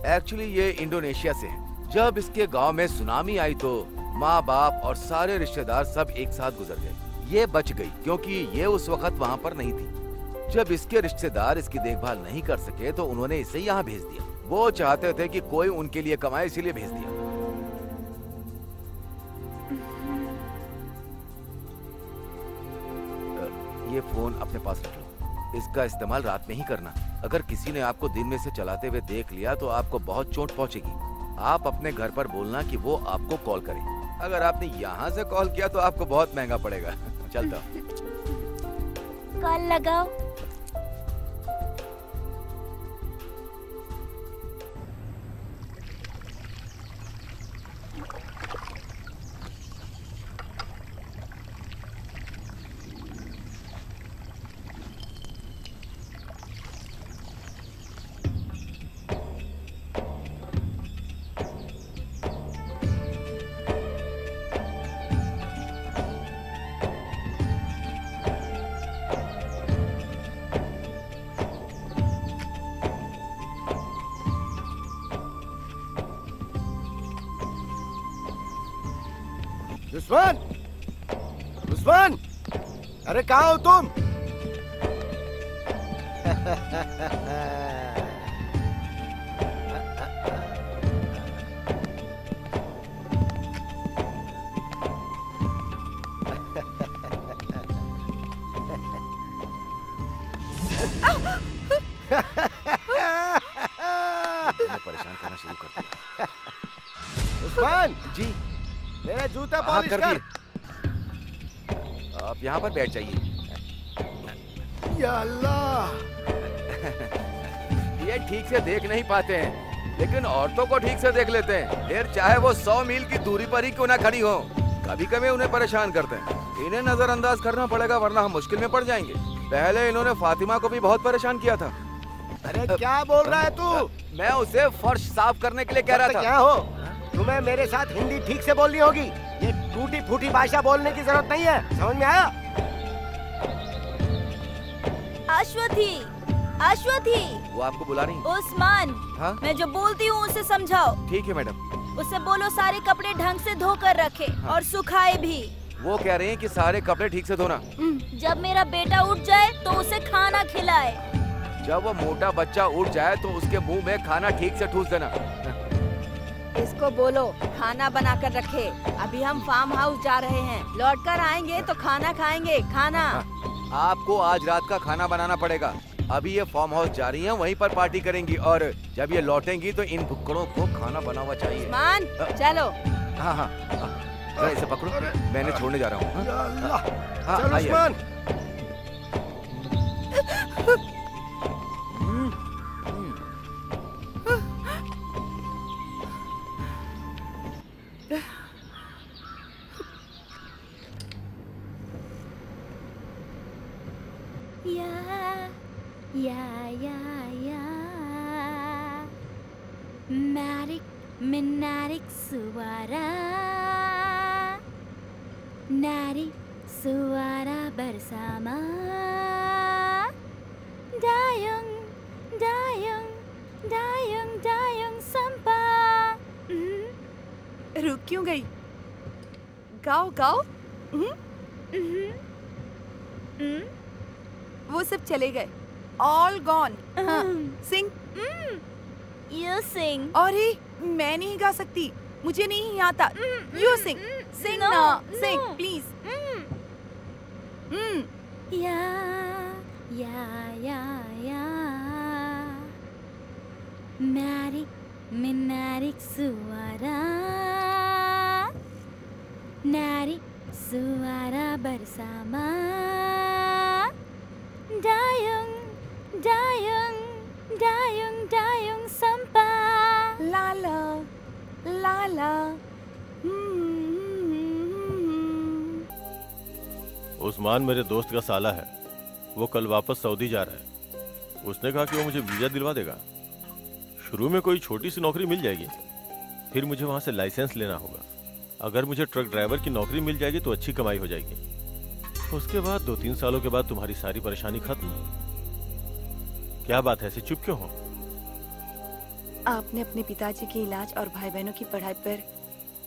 एक्चुअली ये इंडोनेशिया से है। जब इसके गांव में सुनामी आई तो माँ बाप और सारे रिश्तेदार सब एक साथ गुजर गए। ये बच गई क्योंकि ये उस वक्त वहाँ पर नहीं थी। जब इसके रिश्तेदार इसकी देखभाल नहीं कर सके तो उन्होंने इसे यहाँ भेज दिया। वो चाहते थे कि कोई उनके लिए कमाए, इसीलिए भेज दिया। ये फोन अपने पास रख लो। इसका इस्तेमाल रात में ही करना। अगर किसी ने आपको दिन में से चलाते हुए देख लिया तो आपको बहुत चोट पहुंचेगी। आप अपने घर पर बोलना कि वो आपको कॉल करे। अगर आपने यहाँ से कॉल किया तो आपको बहुत महंगा पड़ेगा। चलता हूँ। कॉल लगाओ। उस्मान, उस्मान, अरे कहाँ हो तुम? परेशान करना शुरू कर दिया। उस्मान जी, मेरा जूता पॉलिश कर। आप यहाँ पर बैठ जाइए। या अल्लाह। ये ठीक से देख नहीं पाते हैं, लेकिन औरतों को ठीक से देख लेते हैं। फिर चाहे वो 100 मील की दूरी पर ही क्यों ना खड़ी हो, कभी कभी उन्हें परेशान करते हैं। इन्हें नजरअंदाज करना पड़ेगा वरना हम मुश्किल में पड़ जाएंगे। पहले इन्होंने फातिमा को भी बहुत परेशान किया था। अरे क्या बोल रहा है तू? मैं उसे फर्श साफ करने के लिए कह रहा था। क्या हो, तुम्हें मेरे साथ हिंदी ठीक से बोलनी होगी। ये टूटी फूटी भाषा बोलने की जरूरत नहीं है। समझ में आया? अश्वथी, अश्वथी। वो आपको बुला रही है। उस्मान, हाँ? मैं जो बोलती हूँ उसे समझाओ। ठीक है मैडम। उसे बोलो सारे कपड़े ढंग से धो कर रखे। हाँ। और सुखाए भी। वो कह रहे हैं कि सारे कपड़े ठीक से धोना। जब मेरा बेटा उठ जाए तो उसे खाना खिलाए। जब वो मोटा बच्चा उठ जाए तो उसके मुंह में खाना ठीक से ठूस देना। इसको बोलो खाना बना कर रखे। अभी हम फार्म हाउस जा रहे हैं, लौट कर आएंगे तो खाना खाएंगे। खाना आपको आज रात का खाना बनाना पड़ेगा। अभी ये फार्म हाउस जा रही हैं, वहीं पर पार्टी करेंगी और जब ये लौटेंगी तो इन भुक्कड़ों को खाना बना हुआ चाहिए। उस्मान, चलो। हाँ हाँ, जरा इसे पकड़ो, मैंने छोड़ने जा रहा हूँ। चल Usman. Marik, menarik suara, nari suara bersama. Dayung, dayung, dayung, dayung sampah. रुक क्यों गई? गाओ गाओ। वो सब चले गए। All gone। हाँ, sing। You sing। अरे मैं नहीं गा सकती, मुझे नहीं आता। You sing, sing No, ना, no। sing please। या या या या menarik, menarik suara, narik suara bersama. Dayung, dayung, dayung, dayung sampah. लाला लाला। उस्मान मेरे दोस्त का साला है, वो कल वापस सऊदी जा रहा है। उसने कहा कि वो मुझे वीजा दिलवा देगा। शुरू में कोई छोटी सी नौकरी मिल जाएगी, फिर मुझे वहां से लाइसेंस लेना होगा। अगर मुझे ट्रक ड्राइवर की नौकरी मिल जाएगी तो अच्छी कमाई हो जाएगी। उसके बाद 2-3 सालों के बाद तुम्हारी सारी परेशानी खत्म। क्या बात है, ऐसे चुप क्यों हो? आपने अपने पिताजी के इलाज और भाई बहनों की पढ़ाई पर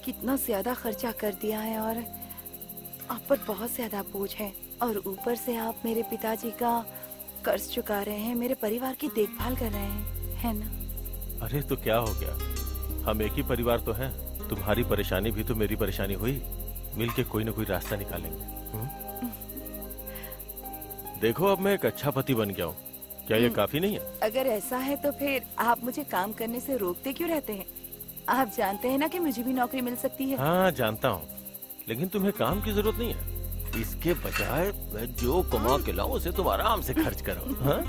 कितना ज्यादा खर्चा कर दिया है और आप पर बहुत ज्यादा बोझ है, और ऊपर से आप मेरे पिताजी का कर्ज चुका रहे हैं, मेरे परिवार की देखभाल कर रहे हैं, है ना? अरे तो क्या हो गया, हम एक ही परिवार तो हैं। तुम्हारी परेशानी भी तो मेरी परेशानी हुई, मिलके कोई ना कोई रास्ता निकालेंगे। देखो अब मैं एक अच्छा पति बन गया हूँ, क्या ये काफी नहीं है? अगर ऐसा है तो फिर आप मुझे काम करने से रोकते क्यों रहते हैं? आप जानते हैं ना कि मुझे भी नौकरी मिल सकती है। हाँ जानता हूँ, लेकिन तुम्हें काम की जरूरत नहीं है। इसके बजाय मैं जो कमा के लाऊं उसे तुम आराम से खर्च करो। हाँ?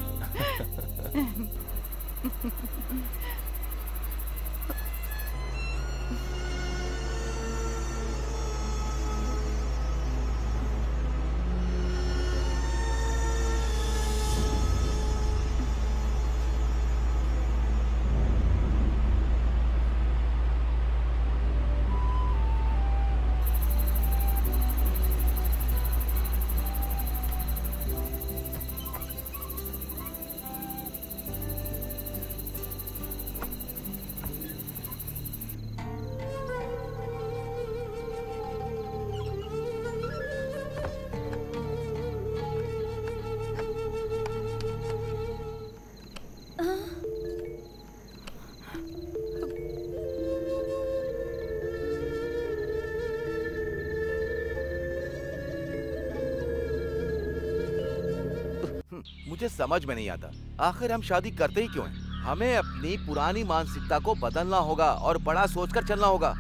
मुझे समझ में नहीं आता, आखिर हम शादी करते ही क्यों हैं? हमें अपनी पुरानी मानसिकता को बदलना होगा और बड़ा सोचकर चलना होगा।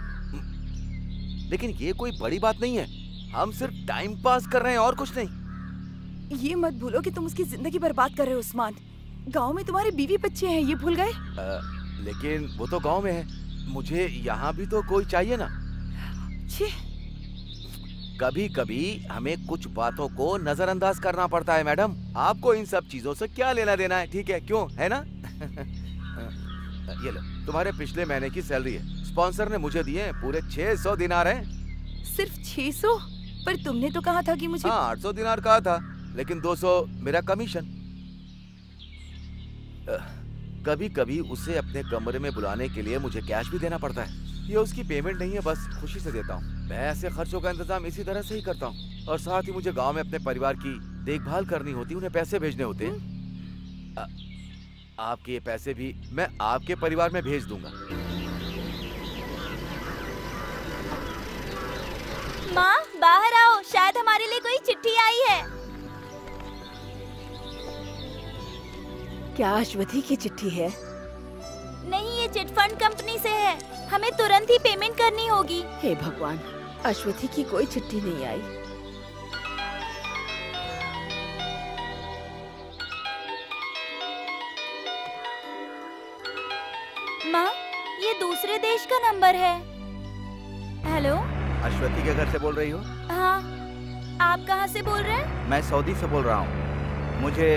लेकिन ये कोई बड़ी बात नहीं है, हम सिर्फ टाइम पास कर रहे हैं और कुछ नहीं। ये मत भूलो कि तुम उसकी जिंदगी बर्बाद कर रहे हो उस्मान। गांव में तुम्हारे बीवी बच्चे हैं, ये भूल गए? लेकिन वो तो गांव में है, मुझे यहाँ भी तो कोई चाहिए ना। कभी कभी हमें कुछ बातों को नजरअंदाज करना पड़ता है मैडम। आपको इन सब चीजों से क्या लेना देना है, ठीक है? क्यों, है ना? ये लो, तुम्हारे पिछले महीने की सैलरी है, स्पॉन्सर ने मुझे दिए पूरे 600 दिनार हैं। सिर्फ 600? पर तुमने तो कहा था कि मुझे 800 दिनार कहा था, लेकिन 200 मेरा कमीशन। कभी कभी उसे अपने कमरे में बुलाने के लिए मुझे कैश भी देना पड़ता है। ये उसकी पेमेंट नहीं है, बस खुशी से देता हूँ। मैं ऐसे खर्चों का इंतजाम इसी तरह से ही करता हूँ, और साथ ही मुझे गांव में अपने परिवार की देखभाल करनी होती, उन्हें पैसे भेजने होते हैं। आपके ये पैसे भी मैं आपके परिवार में भेज दूंगा। माँ बाहर आओ, शायद हमारे लिए कोई चिट्ठी आई है। क्या अश्वथी की चिट्ठी है? नहीं, ये चिट फंड कंपनी से है, हमें तुरंत ही पेमेंट करनी होगी। हे भगवान, अश्वथी की कोई चिट्ठी नहीं आई। माँ, ये दूसरे देश का नंबर है। हेलो, अश्वथी के घर से बोल रही हो? हाँ, आप कहाँ से बोल रहे हैं? मैं सऊदी से बोल रहा हूँ। मुझे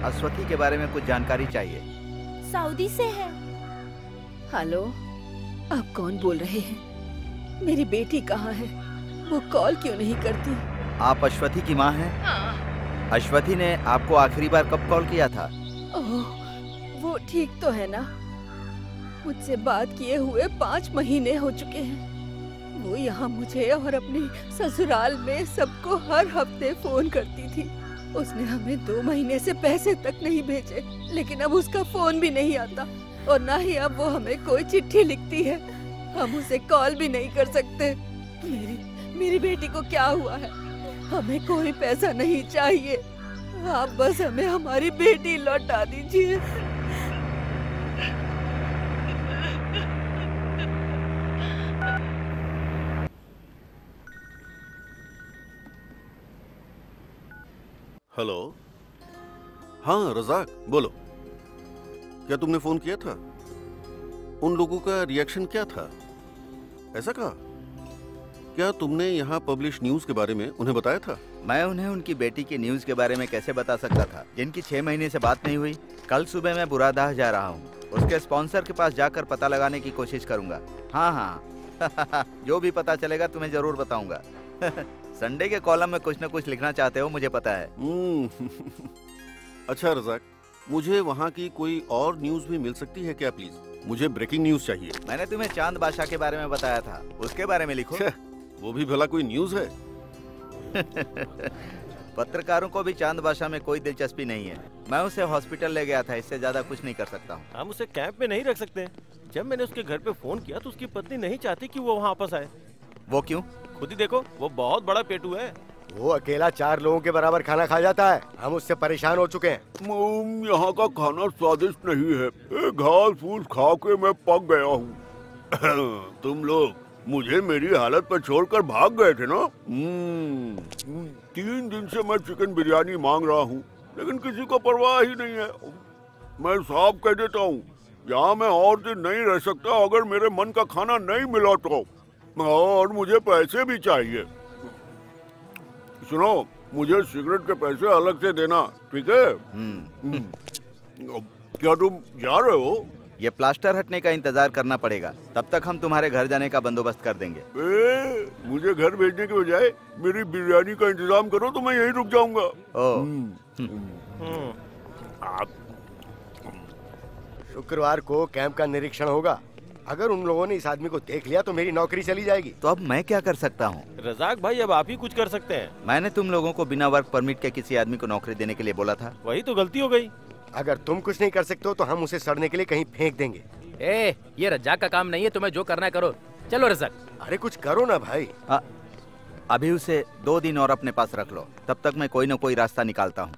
अश्वथी के बारे में कुछ जानकारी चाहिए। सऊदी से है। हेलो, आप कौन बोल रहे हैं? मेरी बेटी कहाँ है? वो कॉल क्यों नहीं करती? आप अश्वथी की माँ हैं? हाँ। अश्वथी ने आपको आखिरी बार कब कॉल किया था? ओह, वो ठीक तो है ना? मुझसे बात किए हुए 5 महीने हो चुके हैं। वो यहाँ मुझे और अपने ससुराल में सबको हर हफ्ते फोन करती थी। उसने हमें 2 महीने से पैसे तक नहीं भेजे, लेकिन अब उसका फोन भी नहीं आता और ना ही अब वो हमें कोई चिट्ठी लिखती है। हम उसे कॉल भी नहीं कर सकते। मेरी बेटी को क्या हुआ है? हमें कोई पैसा नहीं चाहिए, आप बस हमें हमारी बेटी लौटा दीजिए। हेलो, हाँ रजाक बोलो। क्या तुमने फोन किया था? उन लोगों का रिएक्शन क्या था? ऐसा कहा? क्या तुमने यहाँ पब्लिश न्यूज के बारे में उन्हें बताया था? मैं उन्हें उनकी बेटी की न्यूज के बारे में कैसे बता सकता था, जिनकी 6 महीने से बात नहीं हुई। कल सुबह मैं बुरादाह जा रहा हूँ, उसके स्पॉन्सर के पास जाकर पता लगाने की कोशिश करूंगा। हाँ हाँ जो भी पता चलेगा तुम्हें जरूर बताऊंगा। संडे के कॉलम में कुछ न कुछ लिखना चाहते हो, मुझे पता है। अच्छा रजाक, मुझे वहाँ की कोई और न्यूज भी मिल सकती है क्या प्लीज? मुझे ब्रेकिंग न्यूज चाहिए। मैंने तुम्हें चांद बादशाह के बारे में बताया था, उसके बारे में लिखो। वो भी भला कोई न्यूज है? पत्रकारों को भी चांद बादशाह में कोई दिलचस्पी नहीं है। मैं उसे हॉस्पिटल ले गया था, इससे ज्यादा कुछ नहीं कर सकता हूँ। हम उसे कैंप में नहीं रख सकते। जब मैंने उसके घर पे फोन किया तो उसकी पत्नी नहीं चाहती कि वो वहाँ वापस आए। वो क्यों? खुद ही देखो, वो बहुत बड़ा पेटू है। वो अकेला 4 लोगों के बराबर खाना खा जाता है। हम उससे परेशान हो चुके हैं। यहाँ का खाना स्वादिष्ट नहीं है। घास फूस खा के मैं पक गया हूँ। तुम लोग मुझे मेरी हालत पर छोड़कर भाग गए थे ना? 3 दिन से मैं चिकन बिरयानी मांग रहा हूँ, लेकिन किसी को परवाह ही नहीं है। मैं साफ कह देता हूँ, यहाँ मैं और दिन नहीं रह सकता अगर मेरे मन का खाना नहीं मिला तो। और मुझे पैसे भी चाहिए। सुनो, मुझे सिगरेट के पैसे अलग से देना, ठीक है? क्या तुम जा रहे हो? ये प्लास्टर हटने का इंतजार करना पड़ेगा, तब तक हम तुम्हारे घर जाने का बंदोबस्त कर देंगे। मुझे घर भेजने के बजाय मेरी बिरयानी का इंतजाम करो तो मैं यहीं रुक जाऊंगा। शुक्रवार को कैंप का निरीक्षण होगा। अगर उन लोगों ने इस आदमी को देख लिया तो मेरी नौकरी चली जाएगी। तो अब मैं क्या कर सकता हूँ? रजाक भाई, अब आप ही कुछ कर सकते हैं। मैंने तुम लोगों को बिना वर्क परमिट के किसी आदमी को नौकरी देने के लिए बोला था। वही तो गलती हो गई। अगर तुम कुछ नहीं कर सकते हो तो हम उसे सड़ने के लिए कहीं फेंक देंगे। ये रजाक का काम नहीं है, तुम्हें जो करना है करो। चलो रजाक। अरे कुछ करो ना भाई। अभी उसे 2 दिन और अपने पास रख लो, तब तक मैं कोई न कोई रास्ता निकालता हूँ।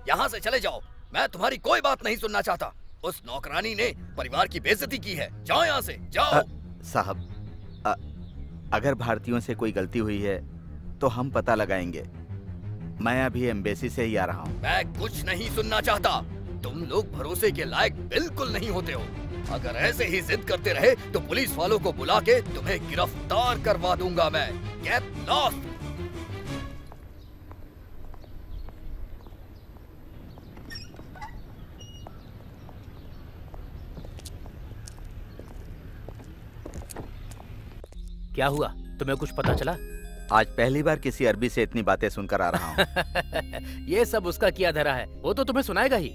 यहाँ से चले जाओ, मैं तुम्हारी कोई बात नहीं सुनना चाहता। उस नौकरानी ने परिवार की बेइज्जती की है। जाओ यहाँ से, जाओ। साहब, अगर भारतीयों से कोई गलती हुई है तो हम पता लगाएंगे। मैं अभी एम्बेसी से ही आ रहा हूँ। मैं कुछ नहीं सुनना चाहता। तुम लोग भरोसे के लायक बिल्कुल नहीं होते हो। अगर ऐसे ही जिद करते रहे तो पुलिस वालों को बुला के तुम्हें गिरफ्तार करवा दूंगा मैं। Get lost. क्या हुआ? तुम्हें कुछ पता चला? आज पहली बार किसी अरबी से इतनी बातें सुनकर आ रहा हूँ। ये सब उसका किया धरा है, वो तो तुम्हें सुनाएगा ही।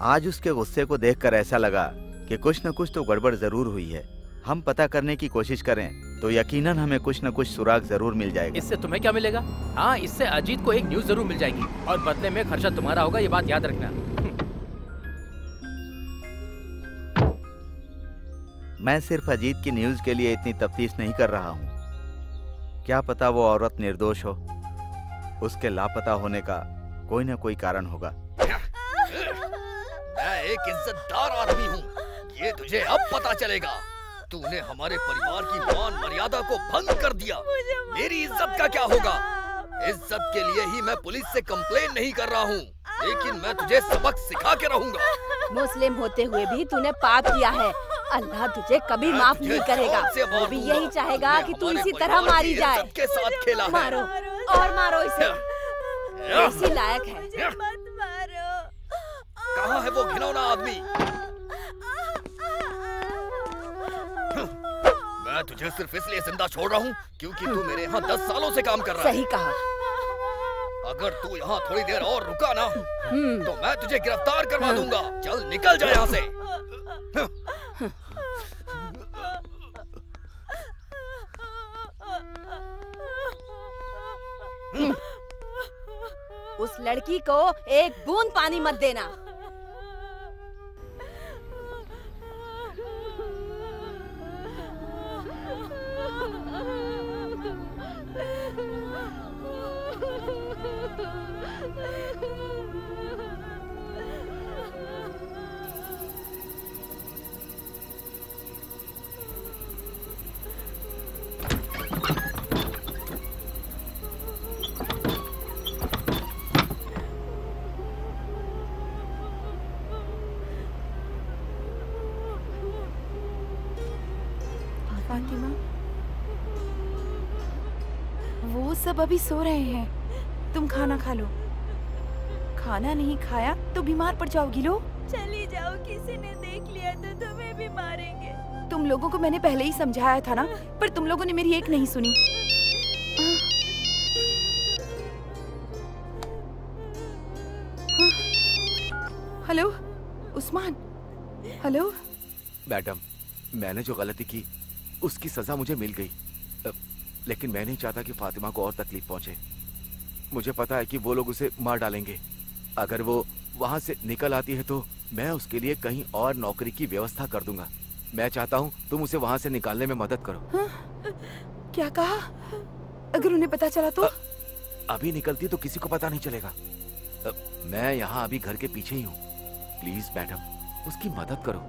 आज उसके गुस्से को देखकर ऐसा लगा कि कुछ न कुछ तो गड़बड़ जरूर हुई है। हम पता करने की कोशिश करें तो यकीनन हमें कुछ न कुछ सुराग जरूर मिल जाएगा। इससे तुम्हें क्या मिलेगा? हाँ, इससे अजीत को एक न्यूज जरूर मिल जाएगी और बदले में खर्चा तुम्हारा होगा, ये बात याद रखना। मैं सिर्फ अजीत की न्यूज के लिए इतनी तफ्तीश नहीं कर रहा हूँ। क्या पता वो औरत निर्दोष हो, उसके लापता होने का कोई न कोई कारण होगा। मैं एक इज्जतदार आदमी हूँ, ये तुझे अब पता चलेगा। तूने हमारे परिवार की मान मर्यादा को भंग कर दिया। मेरी इज्जत का क्या होगा? इज्जत के लिए ही मैं पुलिस से कंप्लेन नहीं कर रहा हूँ, लेकिन मैं तुझे सबक सिखा के रहूंगा। मुस्लिम होते हुए भी तूने पाप किया है। अल्लाह तुझे कभी माफ नहीं करेगा। वो भी यही चाहेगा कि तू इसी तरह मारी जाए। के साथ खेला मारो और मारो इसे। इसी लायक है। मुझे मत मारो। कहाँ है वो घिनौना आदमी? मैं तुझे सिर्फ इसलिए जिंदा छोड़ रहा हूँ क्योंकि तू मेरे यहाँ 10 सालों से काम कर रहा है। सही कहा। अगर तू यहाँ थोड़ी देर और रुका ना तो मैं तुझे गिरफ्तार करवा दूंगा। चल निकल जा यहाँ से। उस लड़की को एक बूंद पानी मत देना। फातिमा, वो सब अभी सो रहे हैं। तुम खाना खा लो। खाना नहीं खाया तो बीमार पड़ जाओगी। लो चली जाओ, किसी ने देख लिया तो तुम्हें भी मारेंगे। तुम लोगों को मैंने पहले ही समझाया था ना, पर तुम लोगों ने मेरी एक नहीं सुनी। हेलो उस्मान। हेलो मैडम, मैंने जो गलती की उसकी सजा मुझे मिल गई, लेकिन मैं नहीं चाहता कि फातिमा को और तकलीफ पहुंचे। मुझे पता है कि वो लोग उसे मार डालेंगे। अगर वो वहां से निकल आती है तो मैं उसके लिए कहीं और नौकरी की व्यवस्था कर दूंगा। मैं चाहता हूँ तुम उसे वहां से निकालने में मदद करो। क्या कहा? अगर उन्हें पता चला तो? अभी निकलती तो किसी को पता नहीं चलेगा। मैं यहाँ अभी घर के पीछे ही हूँ। प्लीज मैडम उसकी मदद करो।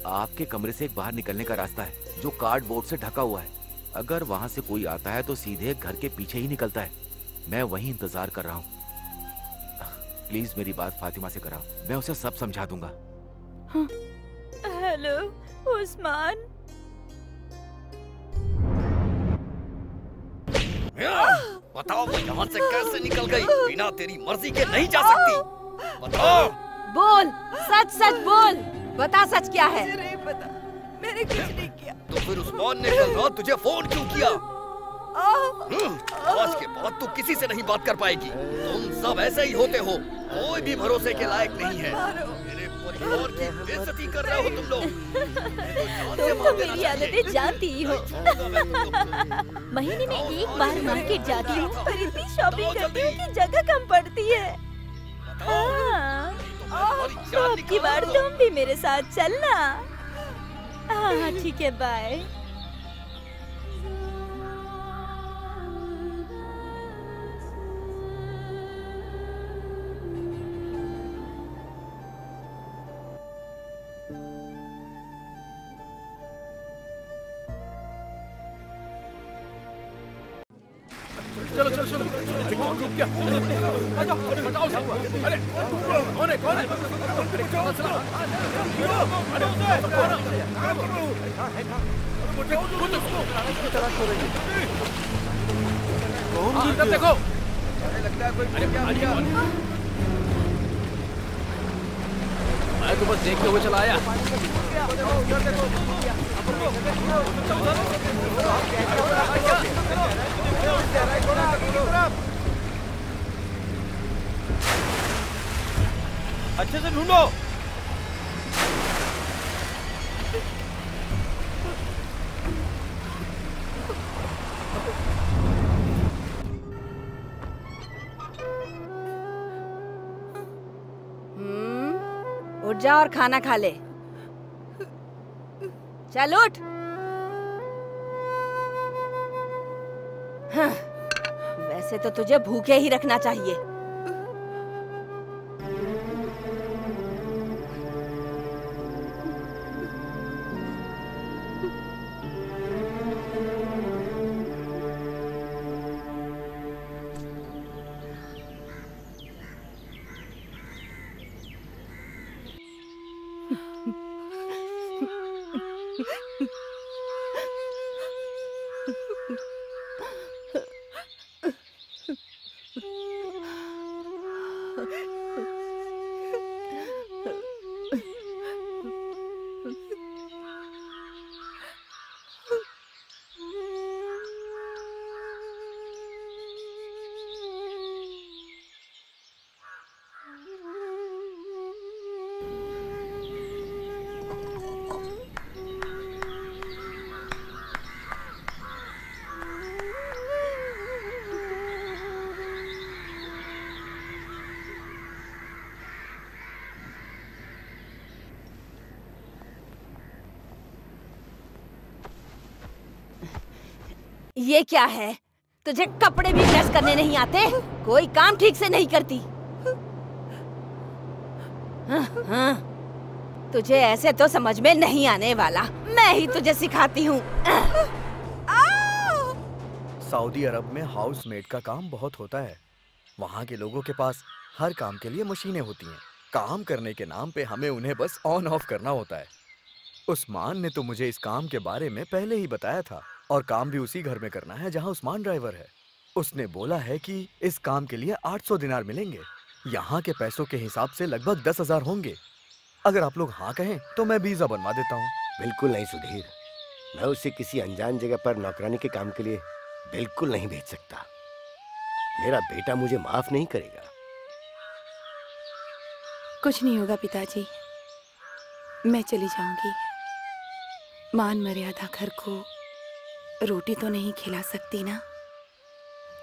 आपके कमरे से एक बाहर निकलने का रास्ता है जो कार्डबोर्ड से ढका हुआ है। अगर वहां से कोई आता है तो सीधे घर के पीछे ही निकलता है। मैं वहीं इंतजार कर रहा हूँ। प्लीज मेरी बात फातिमा से कराओ, मैं उसे सब समझा दूंगा। हेलो उस्मान। बताओ वो यहाँ से कैसे निकल गई? बिना तेरी मर्जी के नहीं जा सकती। बताओ। बोल, सच सच बोल। बता सच क्या है? मुझे नहीं पता, मैंने कुछ नहीं किया। तो फिर उस्मान ने कल रात तुझे फोन क्यों किया? आज के बाद तू किसी से नहीं बात कर पाएगी। तुम सब ऐसे ही होते हो, कोई भी भरोसे के लायक नहीं है। मेरे परिवार की बेइज्जती कर रहे हो तुम लोग। तुम तो मेरी आदतें जानती ही हो। महीने में एक बार मार्केट जाती हूँ और इतनी शॉपिंग करती हूँ कि जगह कम पड़ती है। तो अब की बार तुम भी मेरे साथ चलना। हाँ ठीक है, बाय। चलो चलो चलो, क्या? आ जाओ, बताओ क्या हुआ? अरे कौन है? कौन है? अरे चलो चलो, अरे मुझे देखो। लगता है कोई मैं तो बस देखते हुए चला आया। अच्छे से ढूंढो। उठ जा और खाना खा ले। चल उठ। हाँ, वैसे तो तुझे भूखे ही रखना चाहिए। ये क्या है? तुझे कपड़े भी प्रेस करने नहीं आते? कोई काम ठीक से नहीं करती? हाँ, तुझे ऐसे तो समझ में नहीं आने वाला। मैं ही तुझे सिखाती हूँ। सऊदी अरब में हाउसमेड का काम बहुत होता है। वहाँ के लोगों के पास हर काम के लिए मशीनें होती हैं। काम करने के नाम पे हमें उन्हें बस ऑन ऑफ करना होता है। उस्मान ने तो मुझे इस काम के बारे में पहले ही बताया था, और काम भी उसी घर में करना है जहाँ उस्मान ड्राइवर है। उसने बोला है कि इस काम के लिए 800 दिनार मिलेंगे। यहाँ के पैसों के हिसाब से लगभग 10,000 होंगे। अगर आप लोग हाँ कहें तो मैं वीजा बनवा देता हूँ। बिल्कुल नहीं सुधीर, मैं उसे किसी अनजान जगह पर नौकरानी के काम के लिए बिल्कुल नहीं भेज सकता। मेरा बेटा मुझे माफ नहीं करेगा। कुछ नहीं होगा पिताजी, मैं चली जाऊंगी। मान मर्यादा घर को रोटी तो नहीं खिला सकती ना।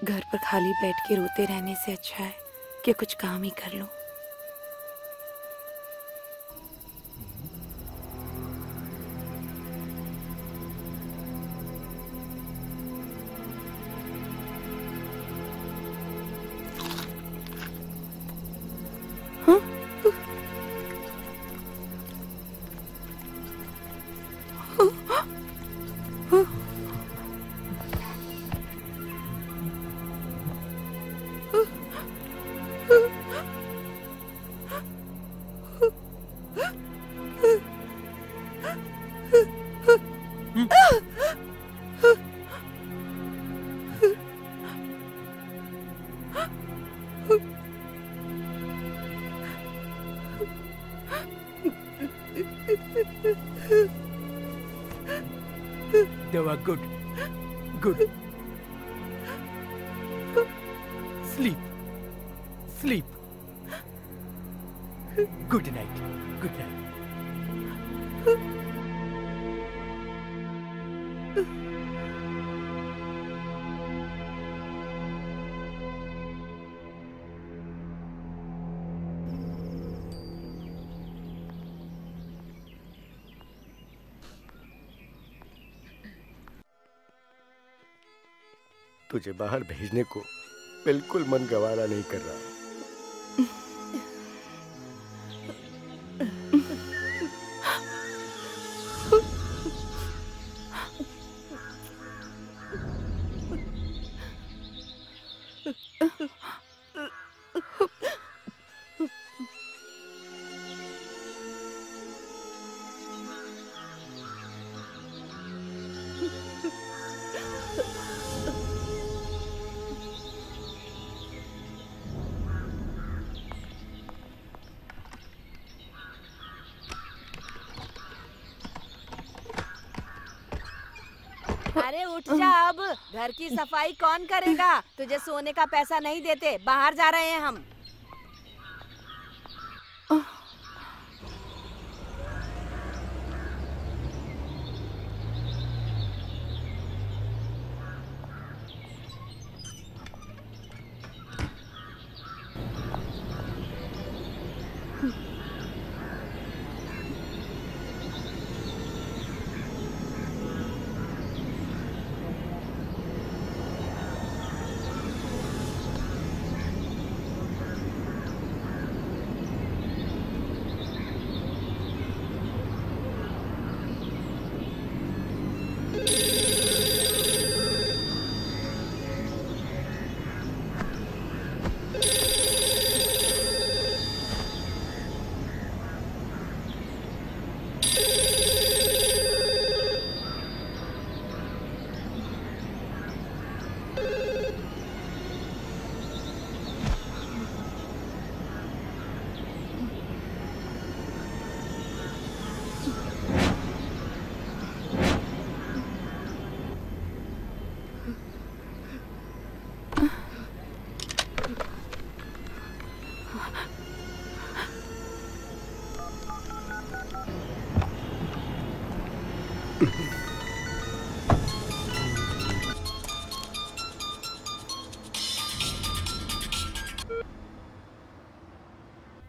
घर पर खाली बैठ के रोते रहने से अच्छा है कि कुछ काम ही कर लूं। Deva, good. Good. Sleep. Sleep. Good night. Good night. तुझे बाहर भेजने को बिल्कुल मन गवारा नहीं कर रहा। अरे उठ जा अब। घर की सफाई कौन करेगा? तुझे सोने का पैसा नहीं देते, बाहर जा रहे हैं हम।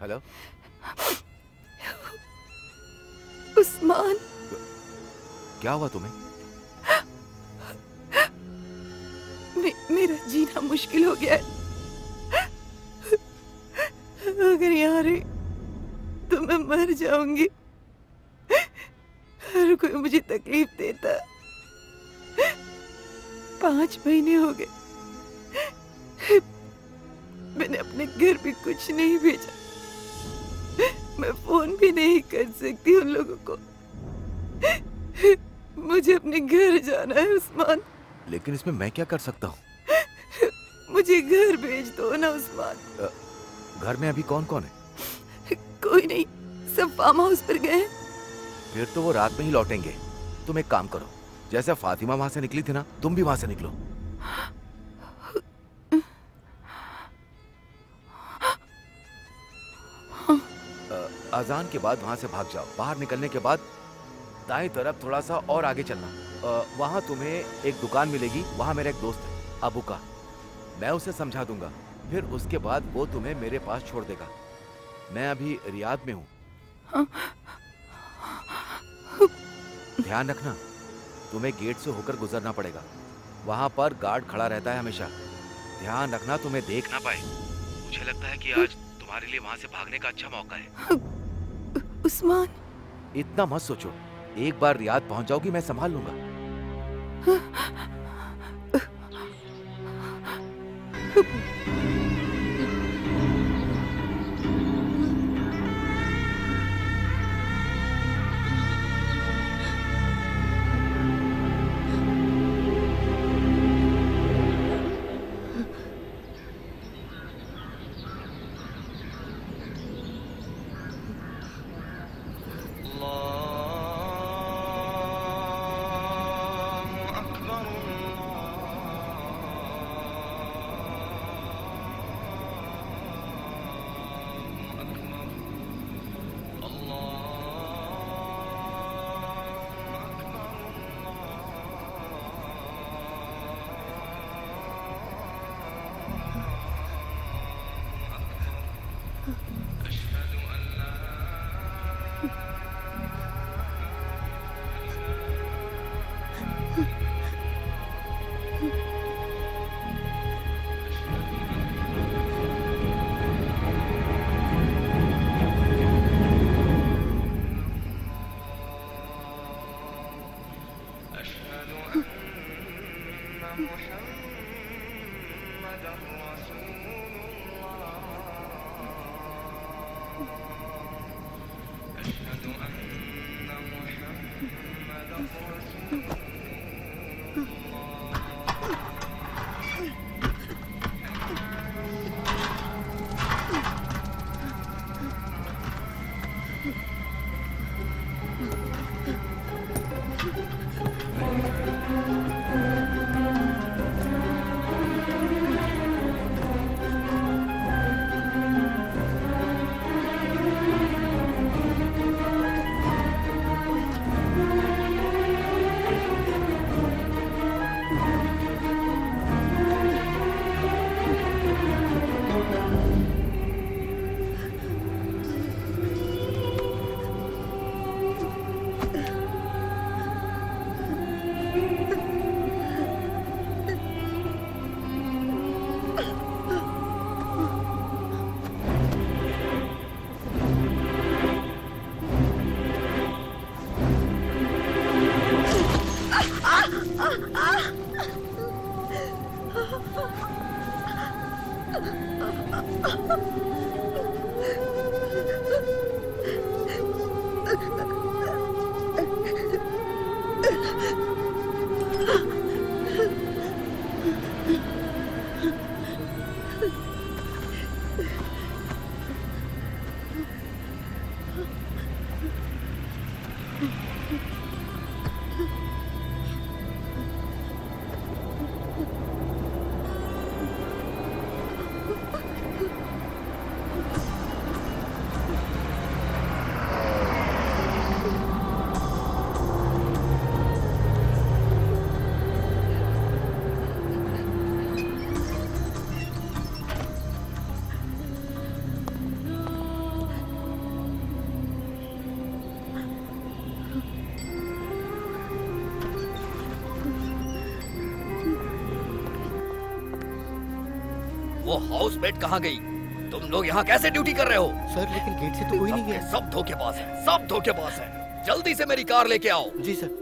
हेलो उस्मान, क्या हुआ तुम्हें? मेरा जीना मुश्किल हो गया है। अगर यहाँ रही तो मैं मर जाऊंगी। हर कोई मुझे तकलीफ देता। 5 महीने हो गए, मैंने अपने घर भी कुछ नहीं भेजा। मैं फोन भी नहीं कर सकती उन लोगों को। मुझे अपने घर जाना है उस्मान। लेकिन इसमें मैं क्या कर सकता हूँ? मुझे घर भेज दो ना उस्मान। घर में अभी कौन कौन है? कोई नहीं, सब फार्म हाउस पर गए। फिर तो वो रात में ही लौटेंगे। तुम एक काम करो, जैसे फातिमा वहां से निकली थी ना, तुम भी वहां से निकलो। अजान के बाद वहां से भाग जाओ। बाहर निकलने के बाद दाएं तरफ थोड़ा सा और आगे चलना। वहां तुम्हें एक दुकान मिलेगी। वहां मेरा एक दोस्त है अबू का, मैं उसे समझा दूंगा। फिर उसके बाद वो तुम्हें मेरे पास छोड़ देगा। मैं अभी रियाद में हूँ। ध्यान रखना, तुम्हें गेट से होकर गुजरना पड़ेगा। वहां पर गार्ड खड़ा रहता है हमेशा। ध्यान रखना तुम्हें देख ना पाए। मुझे लगता है कि आज तुम्हारे लिए वहां से भागने का अच्छा मौका है। उस्मान, इतना मत सोचो। एक बार रियाद पहुंच जाओगी, मैं संभाल लूंगा। वो हाउसमेट कहाँ गई? तुम लोग यहाँ कैसे ड्यूटी कर रहे हो? सर लेकिन गेट से तो कोई नहीं गया। सब धोखेबाज है, सब धोखेबाज है। जल्दी से मेरी कार लेके आओ। जी सर।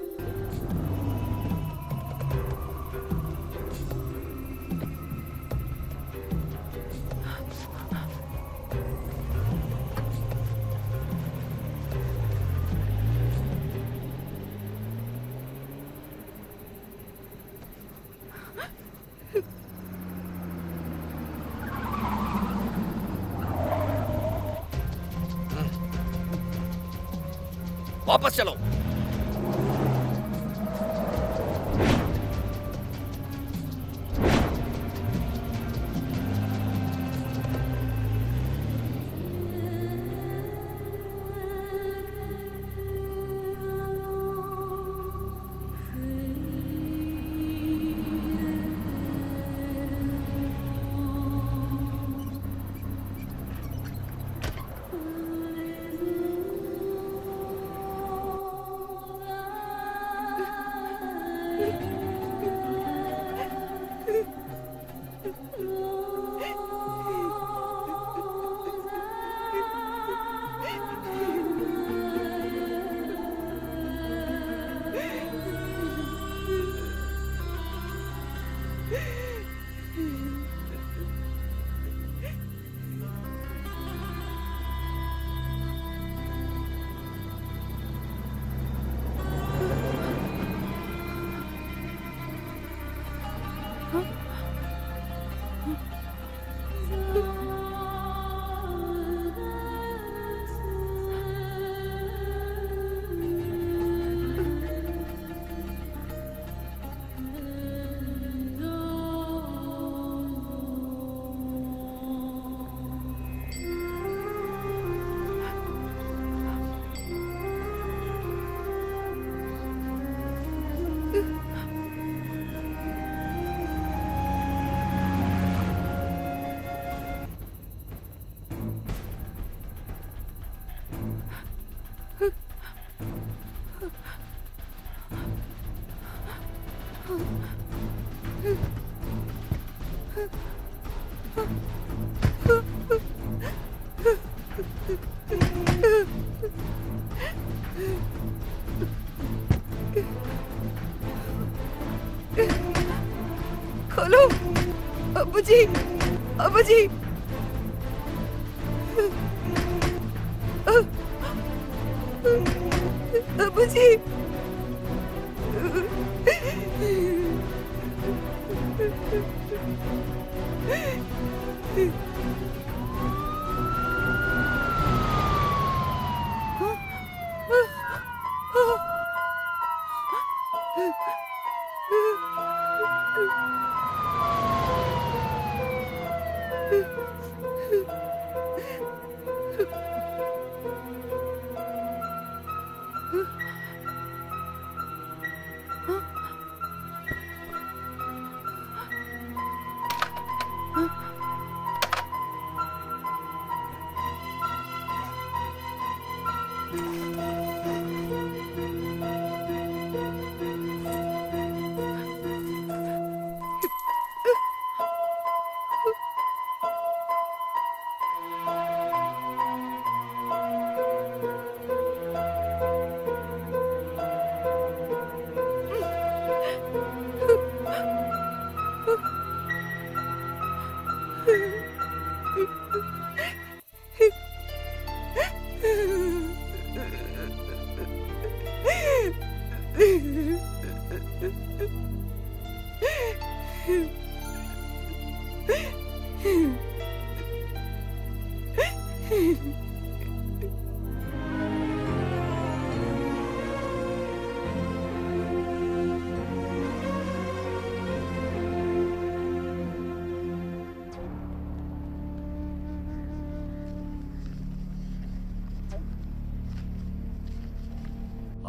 वापस चलो। खोलो अब्बू जी, अब्बू जी। अब्बू जी।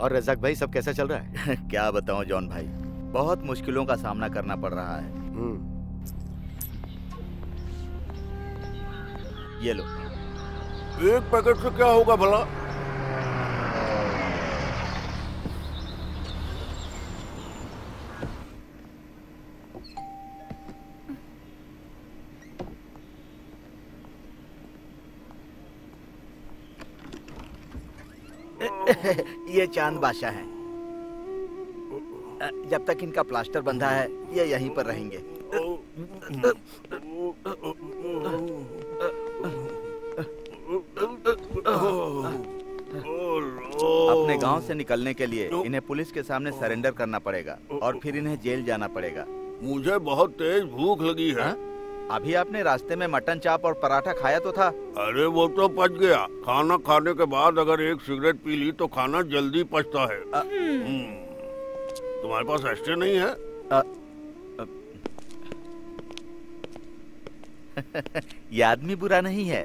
और रज़ाक भाई सब कैसा चल रहा है? क्या बताऊं जॉन भाई, बहुत मुश्किलों का सामना करना पड़ रहा है। ये लो। एक पैकेट से क्या होगा भला? ये चांद बादशाह हैं। जब तक इनका प्लास्टर बंधा है ये यहीं पर रहेंगे। अपने गांव से निकलने के लिए इन्हें पुलिस के सामने सरेंडर करना पड़ेगा और फिर इन्हें जेल जाना पड़ेगा। मुझे बहुत तेज भूख लगी है। अभी आपने रास्ते में मटन चाप और पराठा खाया तो था। अरे वो तो पच गया। खाना खाने के बाद अगर एक सिगरेट पी ली तो खाना जल्दी पचता है। तुम्हारे पास एस्ट्रे नहीं है? ये आदमी बुरा नहीं है,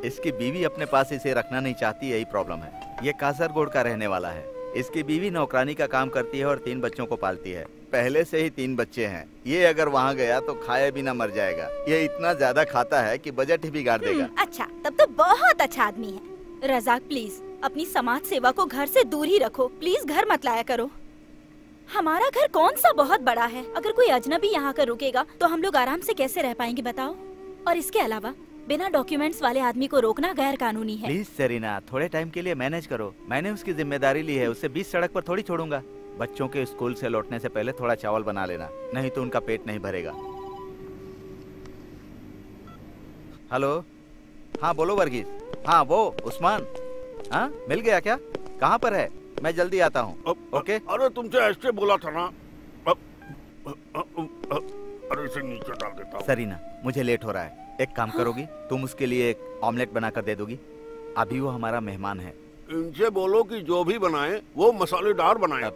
इसकी बीवी अपने पास इसे रखना नहीं चाहती, यही प्रॉब्लम है। ये कासरगोड का रहने वाला है। इसकी बीवी नौकरानी का काम करती है और 3 बच्चों को पालती है। पहले से ही 3 बच्चे हैं। ये अगर वहाँ गया तो खाए बिना मर जाएगा। ये इतना ज्यादा खाता है कि बजट ही बिगाड़ देगा। अच्छा, तब तो बहुत अच्छा आदमी है। रजाक प्लीज अपनी समाज सेवा को घर से दूर ही रखो। प्लीज घर मत लाया करो। हमारा घर कौन सा बहुत बड़ा है, अगर कोई अजनबी यहाँ कर रुकेगा तो हम लोग आराम से कैसे रह पाएंगे बताओ। और इसके अलावा बिना डॉक्यूमेंट्स वाले आदमी को रोकना गैर कानूनी है। प्लीज सेरीना, थोड़े टाइम के लिए मैनेज करो। मैंने उसकी जिम्मेदारी ली है, उससे 20 सड़क पर थोड़ी छोड़ूंगा। बच्चों के स्कूल से लौटने से पहले थोड़ा चावल बना लेना, नहीं तो उनका पेट नहीं भरेगा। हेलो, हाँ बोलो वर्गीस। हाँ वो उस्मान, हाँ मिल गया क्या? कहाँ पर है? मैं जल्दी आता हूँ। ओके। अरे तुमसे ऐसे बोला था ना। अरे इसे नीचे डाल देता हूँ। सरीना, मुझे लेट हो रहा है। एक काम करोगी? तुम उसके लिए एक ऑमलेट बनाकर दे दोगी? अभी वो हमारा मेहमान है। इनसे बोलो कि जो भी बनाए वो मसालेदार बनाए।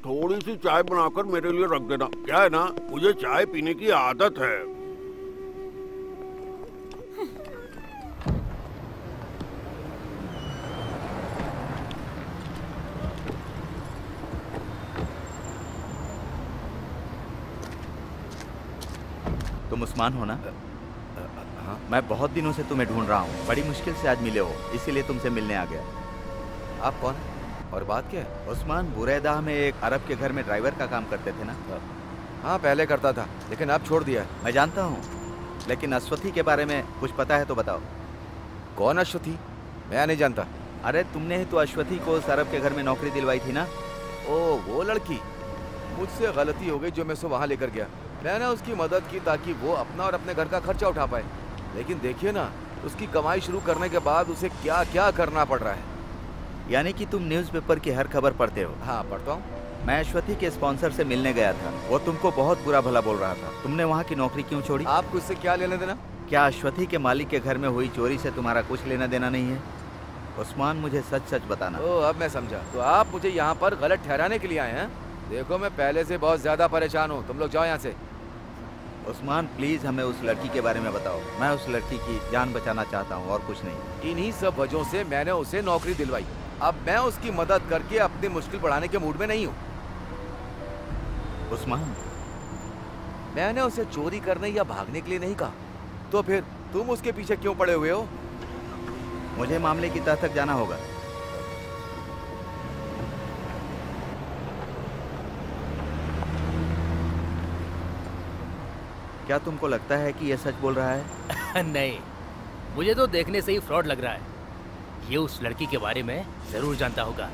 थोड़ी सी चाय बनाकर मेरे लिए रख देना। क्या है ना, मुझे चाय पीने की आदत है। तुम उस्मान हो ना? हाँ। मैं बहुत दिनों से तुम्हें ढूंढ रहा हूँ। बड़ी मुश्किल से आज मिले हो, इसीलिए तुमसे मिलने आ गया। आप कौन है और बात क्या है? उस्मान, बुरैदा में एक अरब के घर में ड्राइवर का काम करते थे ना? हाँ पहले करता था, लेकिन अब छोड़ दिया। मैं जानता हूँ, लेकिन अश्वथी के बारे में कुछ पता है तो बताओ। कौन अश्वथी? मैं नहीं जानता। अरे तुमने ही तो अश्वथी को उस अरब के घर में नौकरी दिलवाई थी ना? ओ वो लड़की। मुझसे गलती हो गई जो मैं उसे वहाँ लेकर गया। मैंने उसकी मदद की ताकि वो अपना और अपने घर का खर्चा उठा पाए। लेकिन देखिए ना, उसकी कमाई शुरू करने के बाद उसे क्या क्या करना पड़ रहा है। यानी कि तुम न्यूज़पेपर की हर खबर पढ़ते हो? हाँ पढ़ता हूँ। मैं अश्वथी के स्पॉन्सर से मिलने गया था। वो तुमको बहुत बुरा भला बोल रहा था। तुमने वहाँ की नौकरी क्यों छोड़ी? आपको इससे क्या लेना देना? क्या अश्वथी के मालिक के घर में हुई चोरी से तुम्हारा कुछ लेना देना नहीं है? उस्मान, मुझे सच सच बताना। ओह अब मैं समझा। तो आप मुझे यहाँ पर गलत ठहराने के लिए आए हैं? देखो मैं पहले से बहुत ज्यादा परेशान हूँ। तुम लोग जाओ यहाँ से। उस्मान प्लीज हमें उस लड़की के बारे में बताओ। मैं उस लड़की की जान बचाना चाहता हूँ और कुछ नहीं। इन्हीं सब वजहों से मैंने उसे नौकरी दिलवाई। अब मैं उसकी मदद करके अपनी मुश्किल बढ़ाने के मूड में नहीं हूँ। उस्मान, मैंने उसे चोरी करने या भागने के लिए नहीं कहा। तो फिर तुम उसके पीछे क्यों पड़े हुए हो? मुझे मामले की तह तक जाना होगा। क्या तुमको लगता है कि यह सच बोल रहा है? नहीं, मुझे तो देखने से ही फ्रॉड लग रहा है। ये उस लड़की के बारे में जरूर जानता होगा।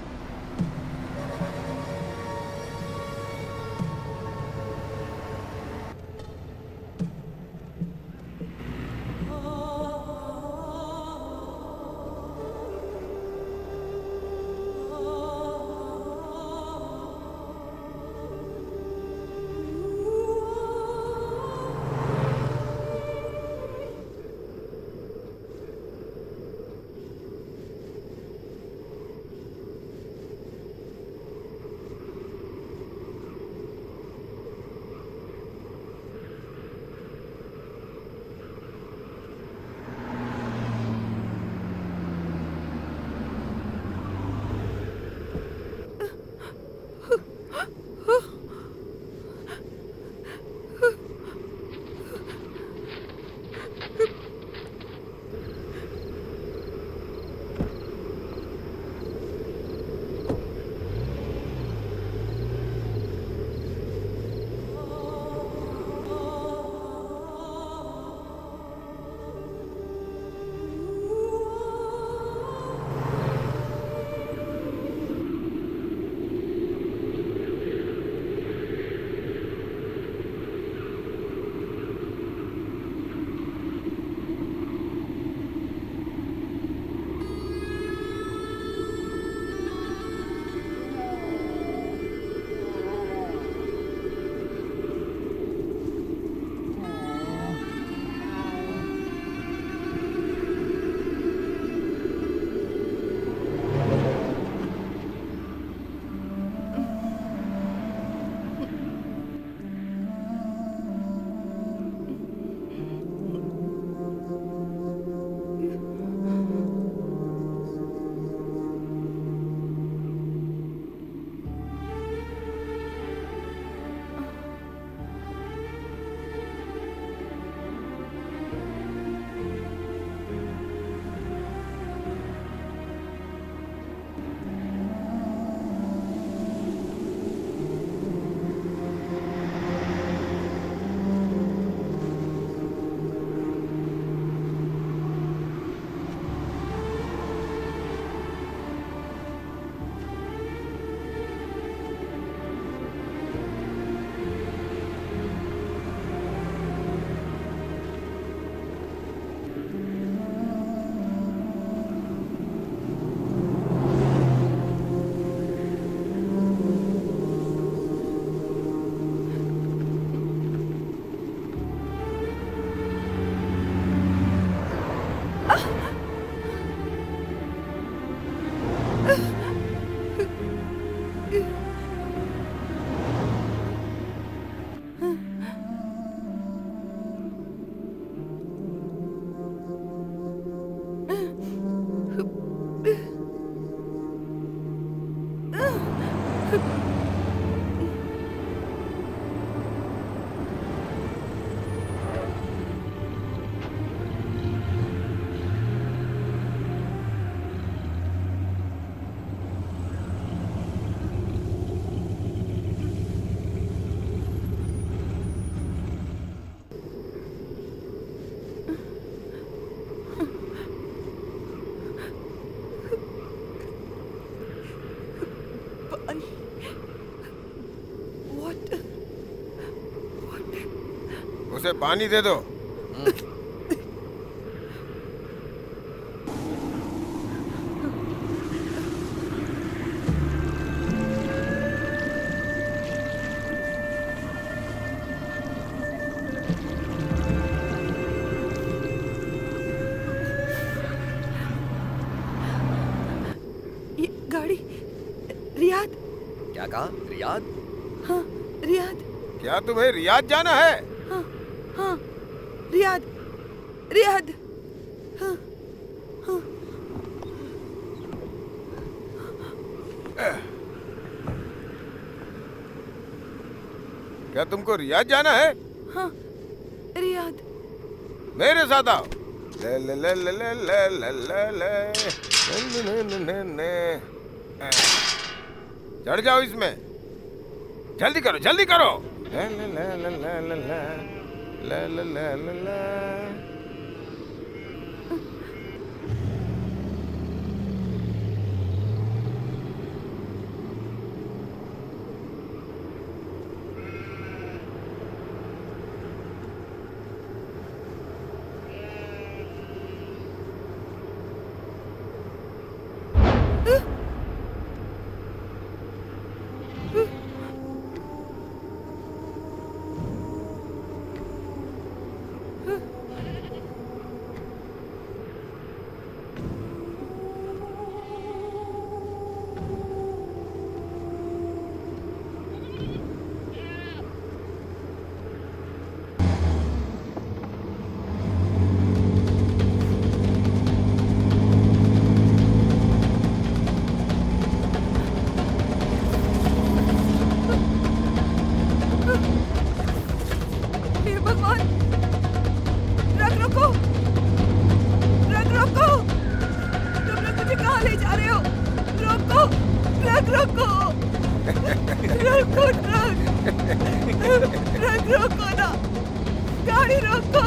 उसे पानी दे दो। ये गाड़ी रियाद। क्या कहा? रियाद? हाँ रियाद। क्या तुम्हें रियाद जाना है? हाँ हाँ रियाद रियाद। हाँ हाँ। क्या तुमको रियाद जाना है? हाँ रियाद। मेरे साथ आओ। ले ले ले ले ले ले ले ले ले। चढ़ जाओ इसमें, जल्दी करो जल्दी करो। ले ले ले ले ले ले ले ले ले ले ले। रोको ना, गाड़ी रोको,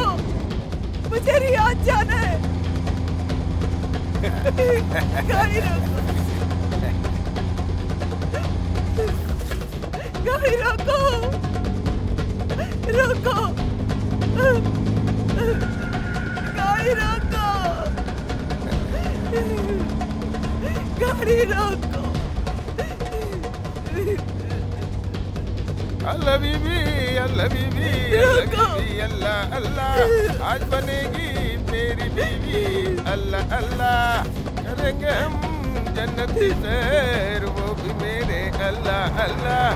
मुझे रियाद जाना है। गाड़ी रोको, गाड़ी रोको, रोको, गाड़ी रोको, गाड़ी रोको। अल्लाह बीबी, अल्लाह बीबी, अल्लाह बीबी, अल्लाह अल्लाह, आज बनेगी मेरी बीवी। अल्लाह अल्लाह, करेंगे हम जन्नती सैर, वो भी मेरे। अल्लाह अल्लाह,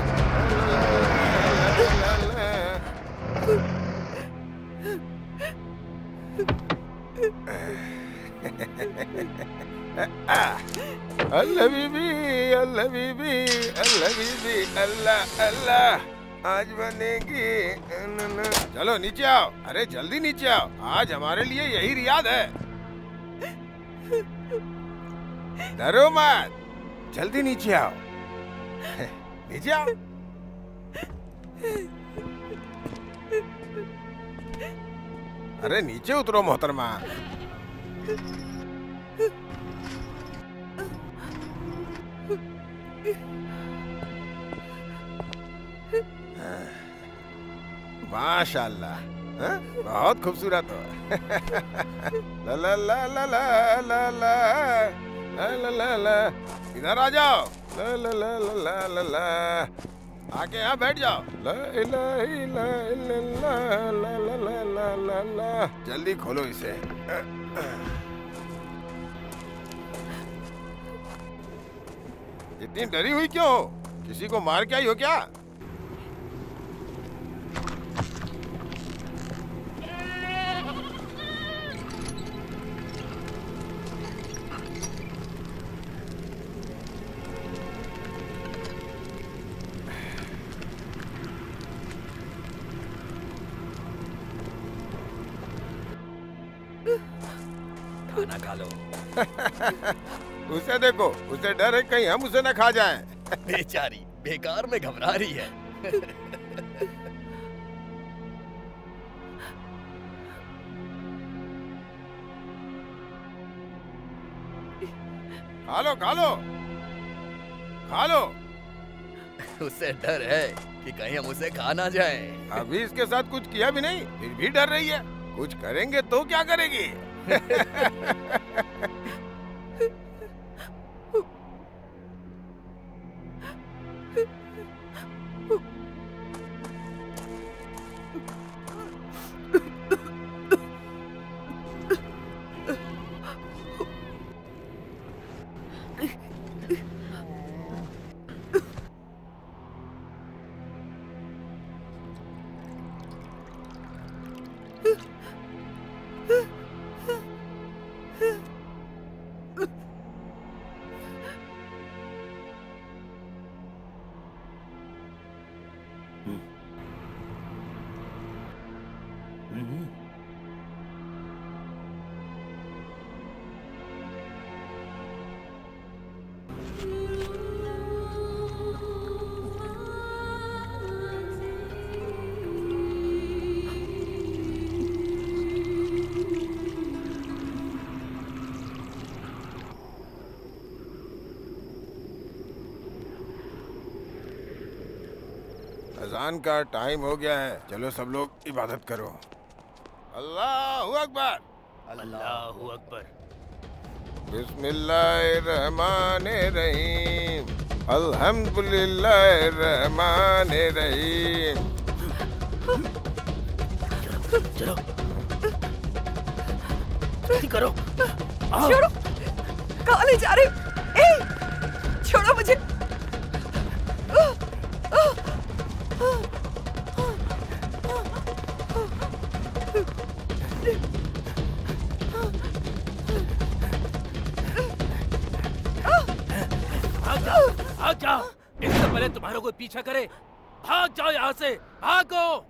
अल्लाह अल्लाह बीबी, अल्लाह बीबी, अल्लाह बीबी, अल्लाह अल्लाह, आज बनेगी। चलो नीचे आओ, अरे जल्दी नीचे आओ, आज हमारे लिए यही रियाद है। डरो मत, जल्दी नीचे आओ, नीचे आओ। अरे नीचे उतरो मोहतरमा। माशाल्लाह, बहुत खूबसूरत हो। ला ला ला ला ला ला ला ला ला ला, इधर आ जाओ। ला ला ला ला ला ला, आके यहाँ बैठ जाओ। ला इलाहा इल्लल्लाह, ला ला ला ला ला ला, जल्दी खोलो इसे। इतनी डरी हुई क्यों हो? किसी को मार के आई हो क्या? खाना खा लो। उसे देखो, उसे डर है कहीं हम उसे न खा जाएं। बेचारी बेकार में घबरा रही है। खा लो खा लो खा लो। उसे डर है कि कहीं हम उसे खा ना जाएं। अभी इसके साथ कुछ किया भी नहीं, फिर भी डर रही है। कुछ करेंगे तो क्या करेगी? अज़ान का टाइम हो गया है, चलो सब लोग इबादत करो। अल्लाहु अकबर। अल्लाहु अकबर। बिस्मिल्लाहिर्रहमानिर्रहीम। अल्हम्दुलिल्लाहिर्रहमानिर्रहीम। चलो जल्दी करो। छोड़ो, कहाँ ले जा रहे हो? छोड़ो मुझे। भाग जाओ, इससे पहले तुम्हारा कोई पीछा करे। भाग जाओ यहाँ से, भागो,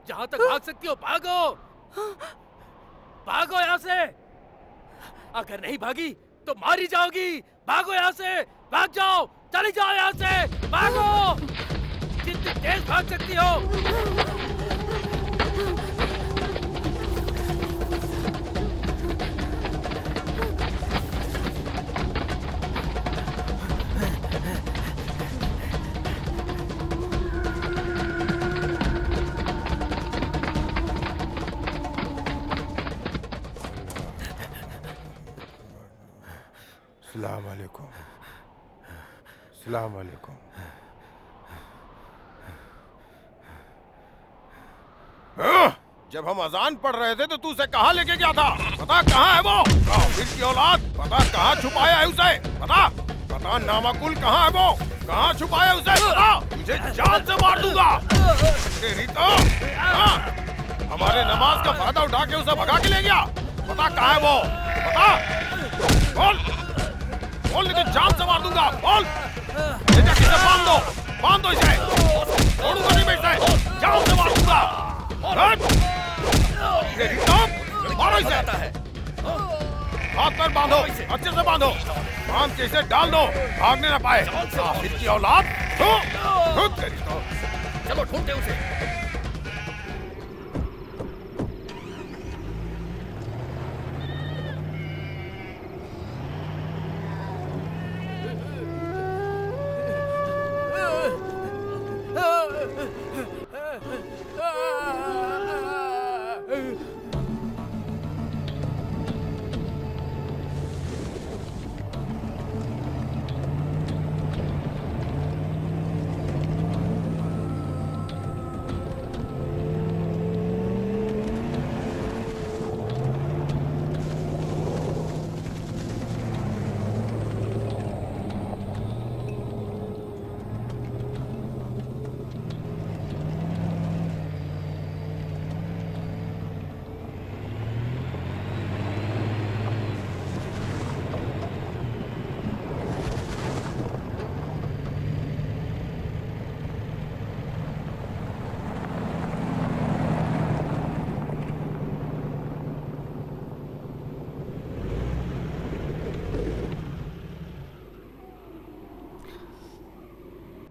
जहाँ तक भाग सकती हो भागो, भागो यहाँ से। अगर नहीं भागी तो मारी जाओगी। भागो यहाँ से, भाग जाओ, चली जाओ यहाँ से, भागो, जितनी तेज भाग सकती हो। अस्सलाम वालेकुम। अस्सलाम वालेकुम। जब हम अजान पढ़ रहे थे तो तू उसे कहाँ लेके गया था? पता कहाँ है वो? काफिर की औलाद, पता कहाँ छुपाया है उसे? पता नामाकुल कहाँ है वो? कहाँ छुपाया उसे? पता, तुझे जान से मार दूंगा। तेरी तो हमारे नमाज का फायदा उठा के उसे भगा के ले गया। पता कहाँ है वो? पता, बोल बोल, नहीं तो जान से मार दूंगा। बोल, ले जाके इसे बांध दो इसे। छोड़ूंगा नहीं मैं इसे, जान से मार दूंगा। मारो इसे। हाथ पैर बांधो, अच्छे से बांधो, बांध के इसे डाल दो, भागने ना पाए। काफिर की औलाद। चलो ढूंढते उसे।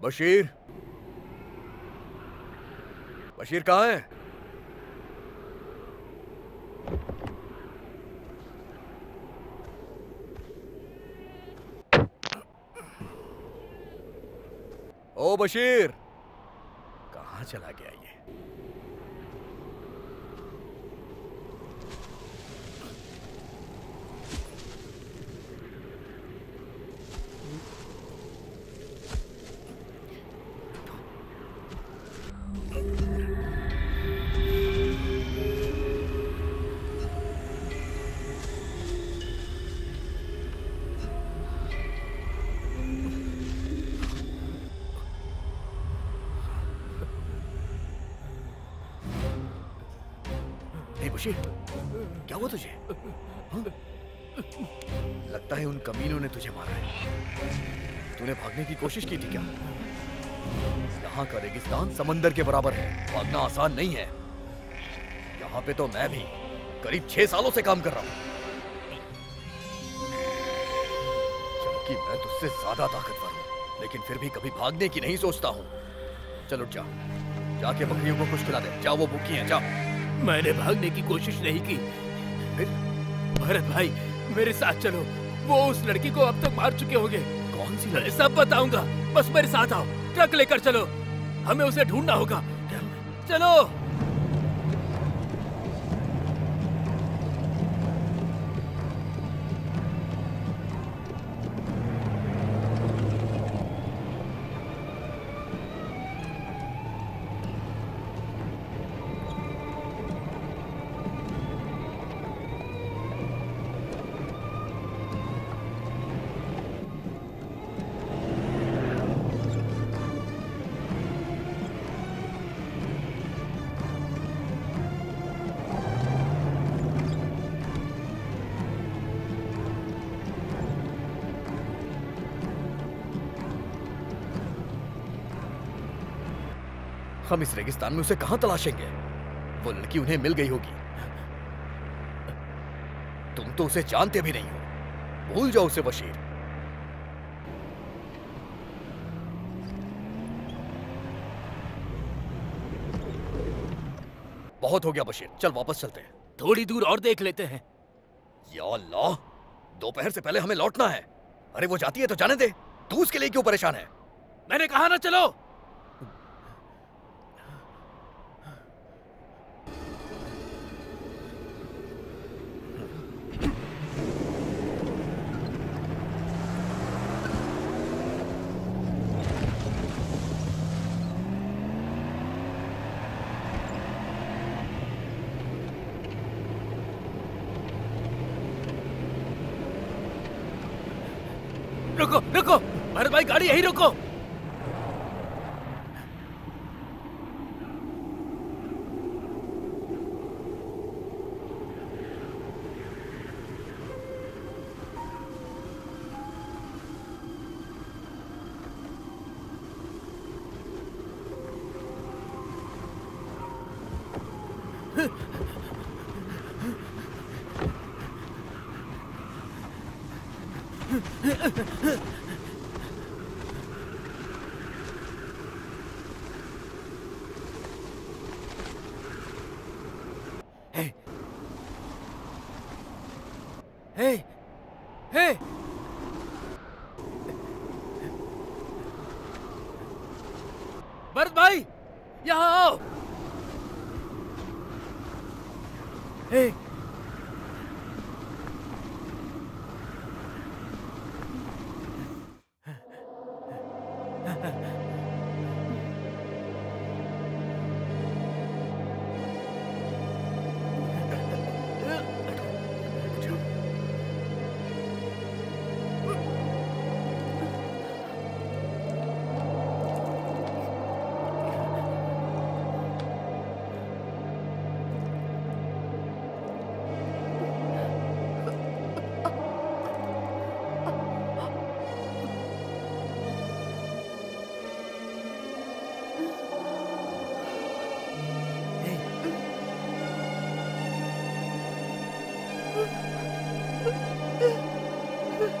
बशीर, बशीर कहाँ है? ओ ओ बशीर, कहाँ चला गया ये? बशीर, क्या हुआ तुझे? हाँ? लगता है उन कमीनों ने तुझे मारा है। तूने भागने की कोशिश की थी क्या? यहाँ का रेगिस्तान समंदर के बराबर है, भागना आसान नहीं है। यहाँ पे तो मैं भी करीब 6 सालों से काम कर रहा हूँ। जबकि मैं तुझसे ज्यादा ताकतवर हूँ, लेकिन फिर भी कभी भागने की नहीं सोचता हूँ। चल उठ जा, जाके बकरियों को कुछ खिला दे। जा, वो भूखी हैं, जा। मैंने भागने की कोशिश नहीं की। भरत भाई, मेरे साथ चलो। वो उस लड़की को अब तक मार चुके होंगे। कौन सी लड़की? सब बताऊंगा, बस मेरे साथ आओ। ट्रक लेकर चलो, हमें उसे ढूंढना होगा। चलो। हम इस रेगिस्तान में उसे कहां तलाशेंगे? वो लड़की उन्हें मिल गई होगी। तुम तो उसे जानते भी नहीं हो। भूल जाओ उसे बशीर। बहुत हो गया बशीर, चल वापस चलते हैं। थोड़ी दूर और देख लेते हैं। या अल्लाह, दोपहर से पहले हमें लौटना है। अरे वो जाती है तो जाने दे, तू उसके लिए क्यों परेशान है? मैंने कहा ना चलो। रुको रुको, भरत भाई गाड़ी यहीं रुको। हे, हे, भरत भाई यहाँ आओ। हे,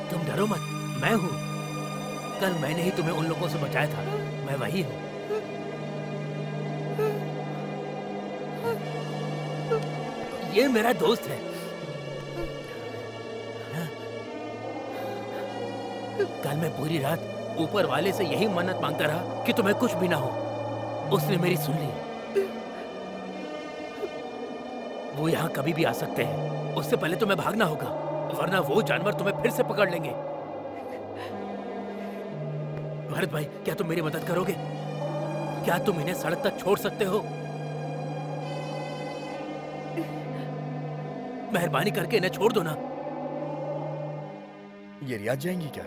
तुम डरो मत, मैं हूँ। कल मैंने ही तुम्हें उन लोगों से बचाया था, मैं वही हूँ। ये मेरा दोस्त है। कल मैं पूरी रात ऊपर वाले से यही मन्नत मांगता रहा कि तुम्हें कुछ भी ना हो। उसने मेरी सुन ली। वो यहाँ कभी भी आ सकते हैं, उससे पहले तुम्हें भागना होगा, वरना वो जानवर तुम्हें फिर से पकड़ लेंगे। भरत भाई, क्या तुम मेरी मदद करोगे? क्या तुम इन्हें सड़क तक छोड़ सकते हो? मेहरबानी करके इन्हें छोड़ दो ना। ये रियाद जाएंगी क्या?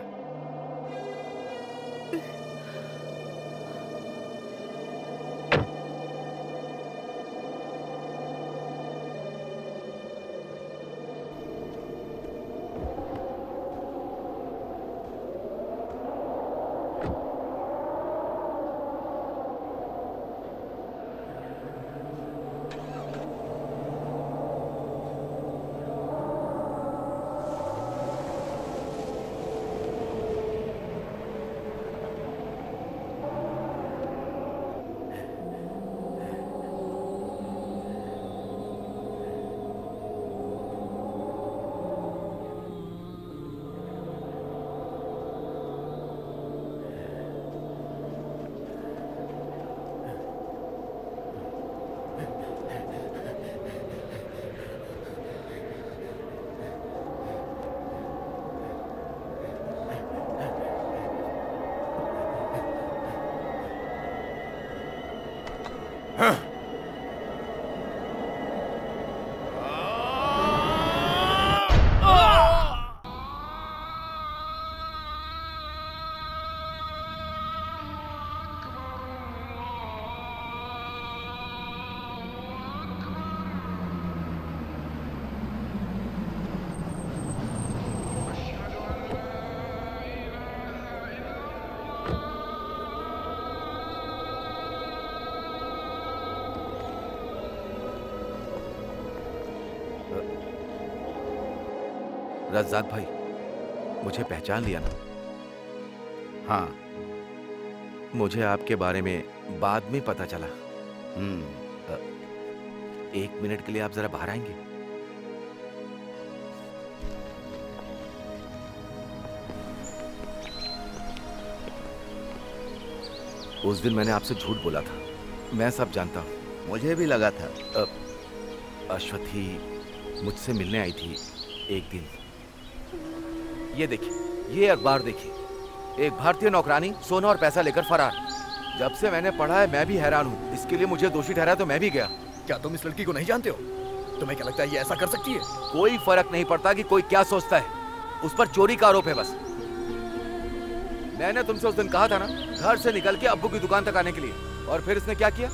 रज़ाक भाई, मुझे पहचान लिया ना? हाँ, मुझे आपके बारे में बाद में पता चला। एक मिनट के लिए आप जरा बाहर आएंगे? उस दिन मैंने आपसे झूठ बोला था, मैं सब जानता हूँ। मुझे भी लगा था। अश्वथी मुझसे मिलने आई थी एक दिन। ये देखिए, ये अखबार देखिए, एक भारतीय नौकरानी सोना और पैसा लेकर फरार। जब से मैंने पढ़ा है मैं भी हैरान हूँ। इसके लिए मुझे दोषी ठहराया तो मैं भी गया। क्या तुम इस लड़की को नहीं जानते हो? तुम्हें क्या लगता है ये ऐसा कर सकती है? कोई फर्क नहीं पड़ता कि कोई क्या सोचता है, उस पर चोरी का आरोप है बस। मैंने तुमसे उस दिन कहा था ना, घर से निकल के अब्बू की दुकान तक आने के लिए, और फिर इसने क्या किया?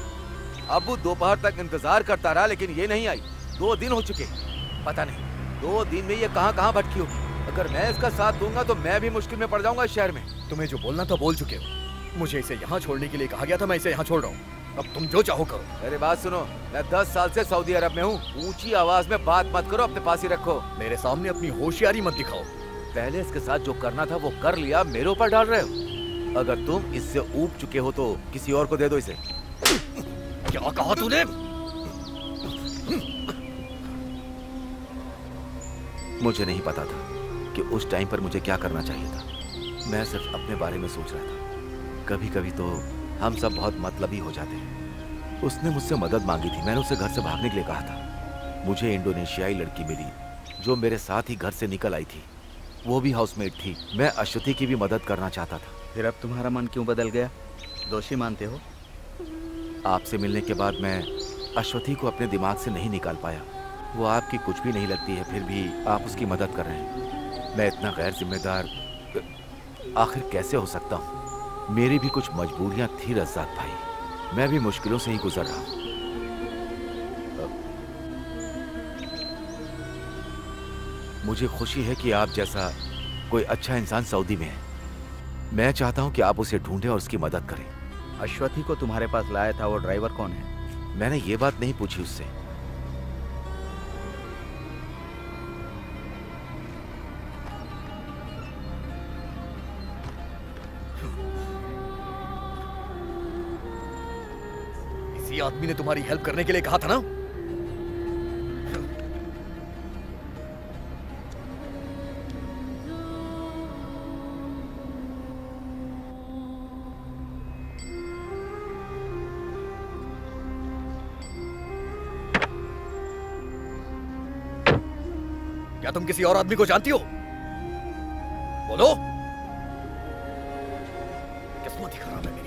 अब्बू दोपहर तक इंतजार करता रहा लेकिन ये नहीं आई। 2 दिन हो चुके, पता नहीं 2 दिन में ये कहाँ भटकी होगी। अगर मैं इसका साथ दूंगा तो मैं भी मुश्किल में पड़ जाऊंगा इस शहर में। तुम्हें जो बोलना था बोल चुके हो। मुझे इसे यहाँ छोड़ने के लिए कहा गया था, मैं इसे यहाँ छोड़ रहा हूँ। अब तुम जो चाहो करो। मेरी बात सुनो, मैं 10 साल से सऊदी अरब में हूँ। ऊंची आवाज में बात मत करो, अपने पास ही रखो। मेरे सामने अपनी होशियारी मत दिखाओ। पहले इसके साथ जो करना था वो कर लिया, मेरे ऊपर डाल रहे हो। अगर तुम इससे ऊब चुके हो तो किसी और को दे दो इसे। क्या कहा तूने? मुझे नहीं पता था कि उस टाइम पर मुझे क्या करना चाहिए था। मैं सिर्फ अपने बारे में सोच रहा था। कभी कभी तो हम सब बहुत मतलबी हो जाते हैं। उसने मुझसे मदद मांगी थी, मैंने उसे घर से भागने के लिए कहा था। मुझे इंडोनेशियाई लड़की मिली जो मेरे साथ ही घर से निकल आई थी। वो भी हाउसमेट थी। मैं अश्वथी की भी मदद करना चाहता था। फिर अब तुम्हारा मन क्यों बदल गया? दोषी मानते हो? आपसे मिलने के बाद मैं अश्वथी को अपने दिमाग से नहीं निकाल पाया। वो आपकी कुछ भी नहीं लगती है, फिर भी आप उसकी मदद कर रहे हैं। मैं इतना गैर जिम्मेदार आखिर कैसे हो सकता हूँ? मेरी भी कुछ मजबूरियां थी रज़ाक भाई, मैं भी मुश्किलों से ही गुजर रहा हूँ। मुझे खुशी है कि आप जैसा कोई अच्छा इंसान सऊदी में है। मैं चाहता हूँ कि आप उसे ढूंढें और उसकी मदद करें। अश्वथी को तुम्हारे पास लाया था, वो ड्राइवर कौन है? मैंने ये बात नहीं पूछी उससे। इसी आदमी ने तुम्हारी हेल्प करने के लिए कहा था ना? क्या तुम किसी और आदमी को जानती हो? बोलो। किस्मत ही खराब है मेरी।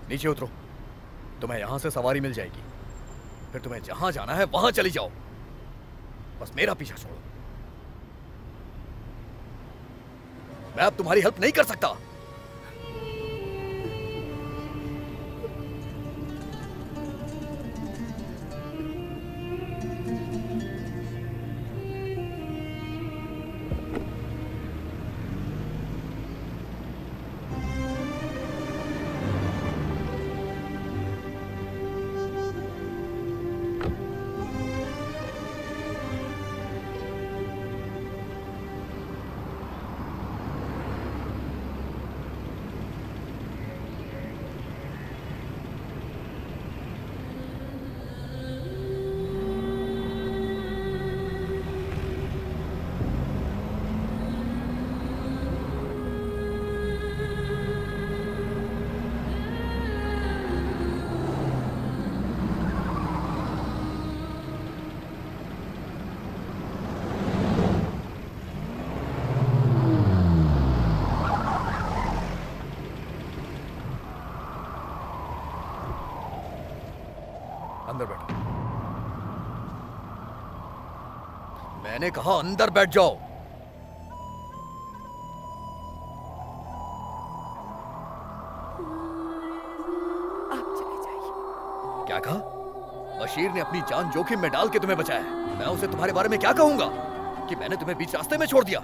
नीचे उतरो, तुम्हें यहां से सवारी मिल जाएगी, फिर तुम्हें जहां जाना है वहां चली जाओ, बस मेरा पीछा छोड़ो। मैं अब तुम्हारी हेल्प नहीं कर सकता। अंदर बैठो। मैंने कहा अंदर बैठ जाओ। आप चले जाइए। क्या कहा? बशीर ने अपनी जान जोखिम में डाल के तुम्हें बचाया। मैं उसे तुम्हारे बारे में क्या कहूंगा कि मैंने तुम्हें बीच रास्ते में छोड़ दिया?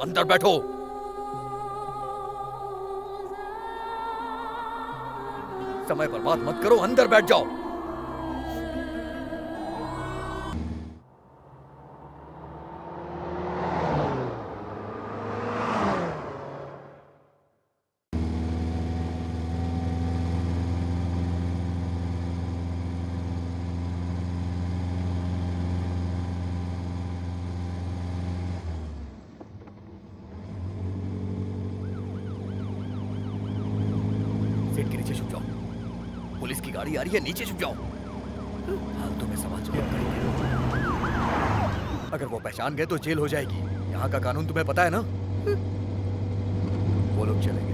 अंदर बैठो। समय बर्बाद मत करो, अंदर बैठ जाओ। सीट के नीचे छुप जाओ। पुलिस की गाड़ी आ रही है, नीचे छुप जाओ। हाल तुम्हें समाज में अगर वो पहचान गए तो जेल हो जाएगी। यहाँ का कानून तुम्हें पता है ना? वो लोग चले गए।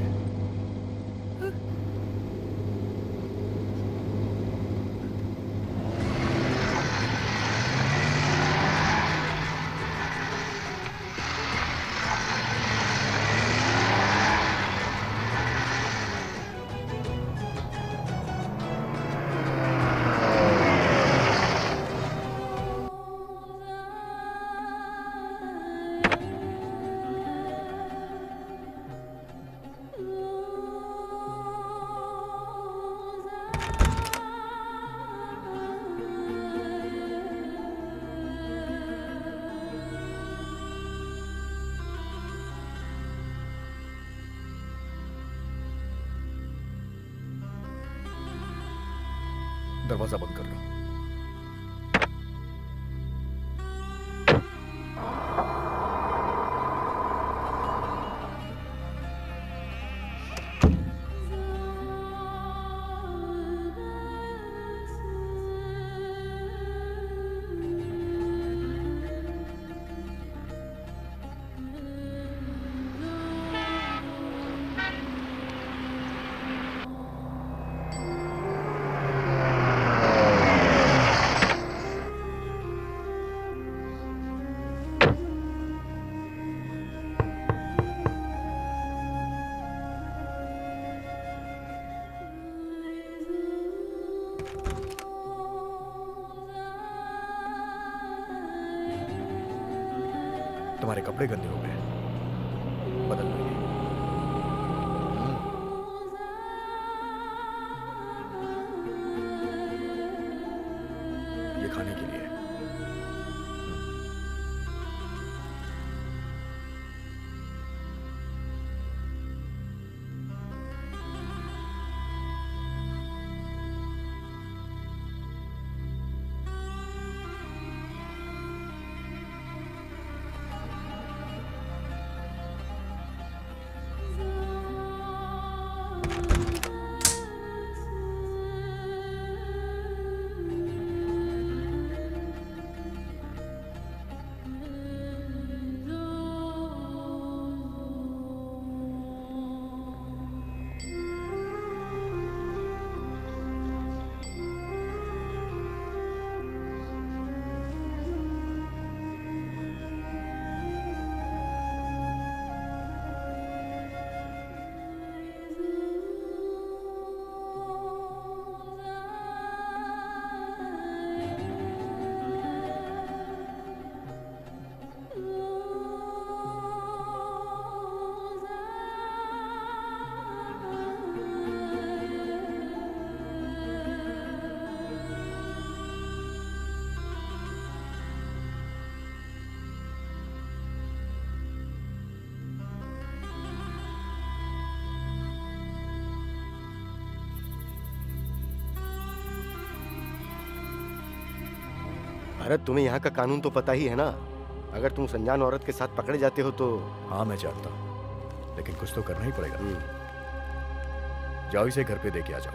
दरवाजा बंद कर लो। तुम्हारे कपड़े गंदे हो गए, बदल लेंगे। ये खाने के लिए। भरत, तुम्हें यहाँ का कानून तो पता ही है ना। अगर तुम अनजान औरत के साथ पकड़े जाते हो तो। हाँ मैं जानता हूँ, लेकिन कुछ तो करना ही पड़ेगा। जाओ इसे घर पे देके आ जाओ।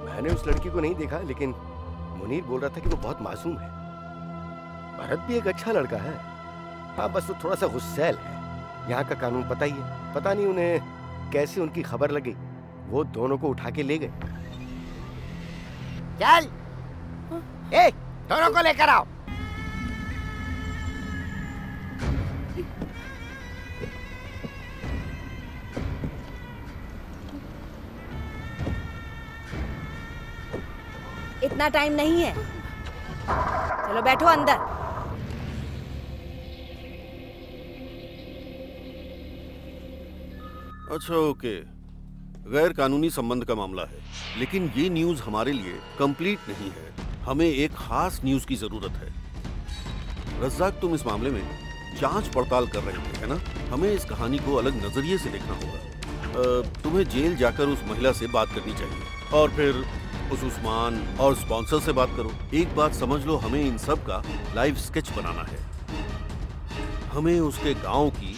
मैंने उस लड़की को नहीं देखा, लेकिन मुनीर बोल रहा था कि वो बहुत मासूम है। भरत भी एक अच्छा लड़का है। हाँ, बस वो थोड़ा सा गुस्सैल है। यहाँ का कानून पता ही है। पता नहीं उन्हें कैसे उनकी खबर लगी, वो दोनों को उठा के ले गए। चल, ए, दोनों को लेकर आओ। इतना टाइम नहीं है, चलो बैठो अंदर। अच्छा, ओके, गैर कानूनी संबंध का मामला है, लेकिन ये न्यूज हमारे लिए कंप्लीट नहीं है। हमें एक खास न्यूज की जरूरत है। रज्जाक, तुम इस मामले में जांच पड़ताल कर रहे थे, है ना? हमें इस कहानी को अलग नजरिए से देखना होगा। तुम्हें जेल जाकर उस महिला से बात करनी चाहिए और फिर उस उस्मान और स्पॉन्सर से बात करो। एक बात समझ लो, हमें इन सब का लाइव स्केच बनाना है। हमें उसके गांव की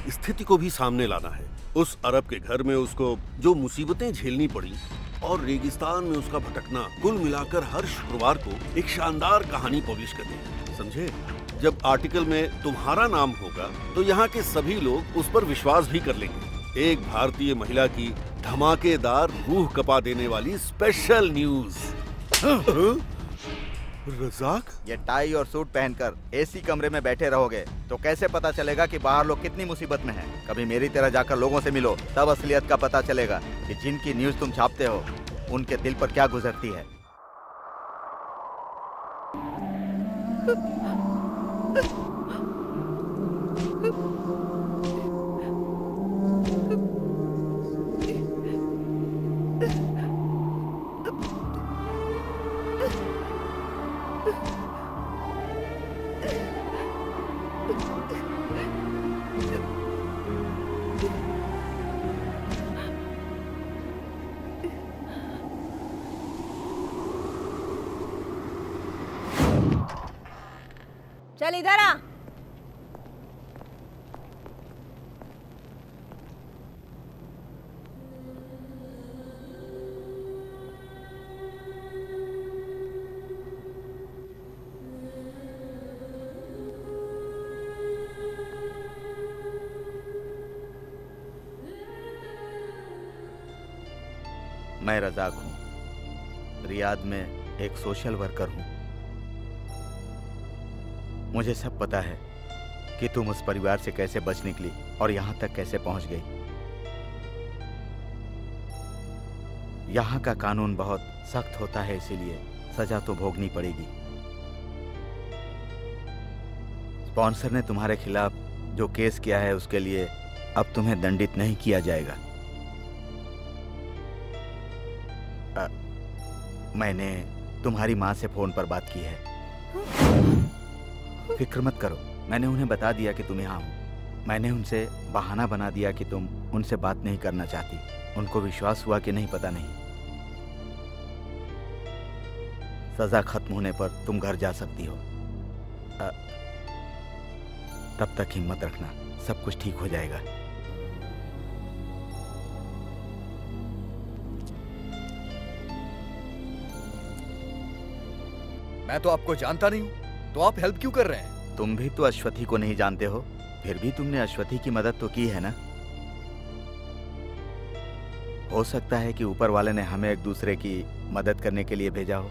स्थिति को भी सामने लाना है। उस अरब के घर में उसको जो मुसीबतें झेलनी पड़ी और रेगिस्तान में उसका भटकना, कुल मिलाकर हर शुक्रवार को एक शानदार कहानी पब्लिश करनी, समझे? जब आर्टिकल में तुम्हारा नाम होगा तो यहाँ के सभी लोग उस पर विश्वास भी कर लेंगे। एक भारतीय महिला की धमाकेदार, रूह कपा देने वाली स्पेशल न्यूज। रज़ाक, ये टाई और सूट पहनकर एसी कमरे में बैठे रहोगे तो कैसे पता चलेगा कि बाहर लोग कितनी मुसीबत में हैं? कभी मेरी तरह जाकर लोगों से मिलो, तब असलियत का पता चलेगा कि जिनकी न्यूज तुम छापते हो उनके दिल पर क्या गुजरती है। चल इधर आ। मैं रज़ाक हूँ, रियाद में एक सोशल वर्कर हूँ। मुझे सब पता है कि तुम उस परिवार से कैसे बच निकली और यहाँ तक कैसे पहुँच गई। यहाँ का कानून बहुत सख्त होता है, इसीलिए सजा तो भोगनी पड़ेगी। स्पॉन्सर ने तुम्हारे खिलाफ जो केस किया है उसके लिए अब तुम्हें दंडित नहीं किया जाएगा। मैंने तुम्हारी माँ से फोन पर बात की है। फिक्र मत करो, मैंने उन्हें बता दिया कि तुम यहाँ हो। मैंने उनसे बहाना बना दिया कि तुम उनसे बात नहीं करना चाहती। उनको विश्वास हुआ कि नहीं, पता नहीं। सजा खत्म होने पर तुम घर जा सकती हो। तब तक हिम्मत रखना, सब कुछ ठीक हो जाएगा। मैं तो आपको जानता नहीं हूँ, तो आप हेल्प क्यों कर रहे हैं? तुम भी तो अश्वथी को नहीं जानते हो, फिर भी तुमने अश्वथी की मदद तो की है ना। हो सकता है कि ऊपर वाले ने हमें एक दूसरे की मदद करने के लिए भेजा हो।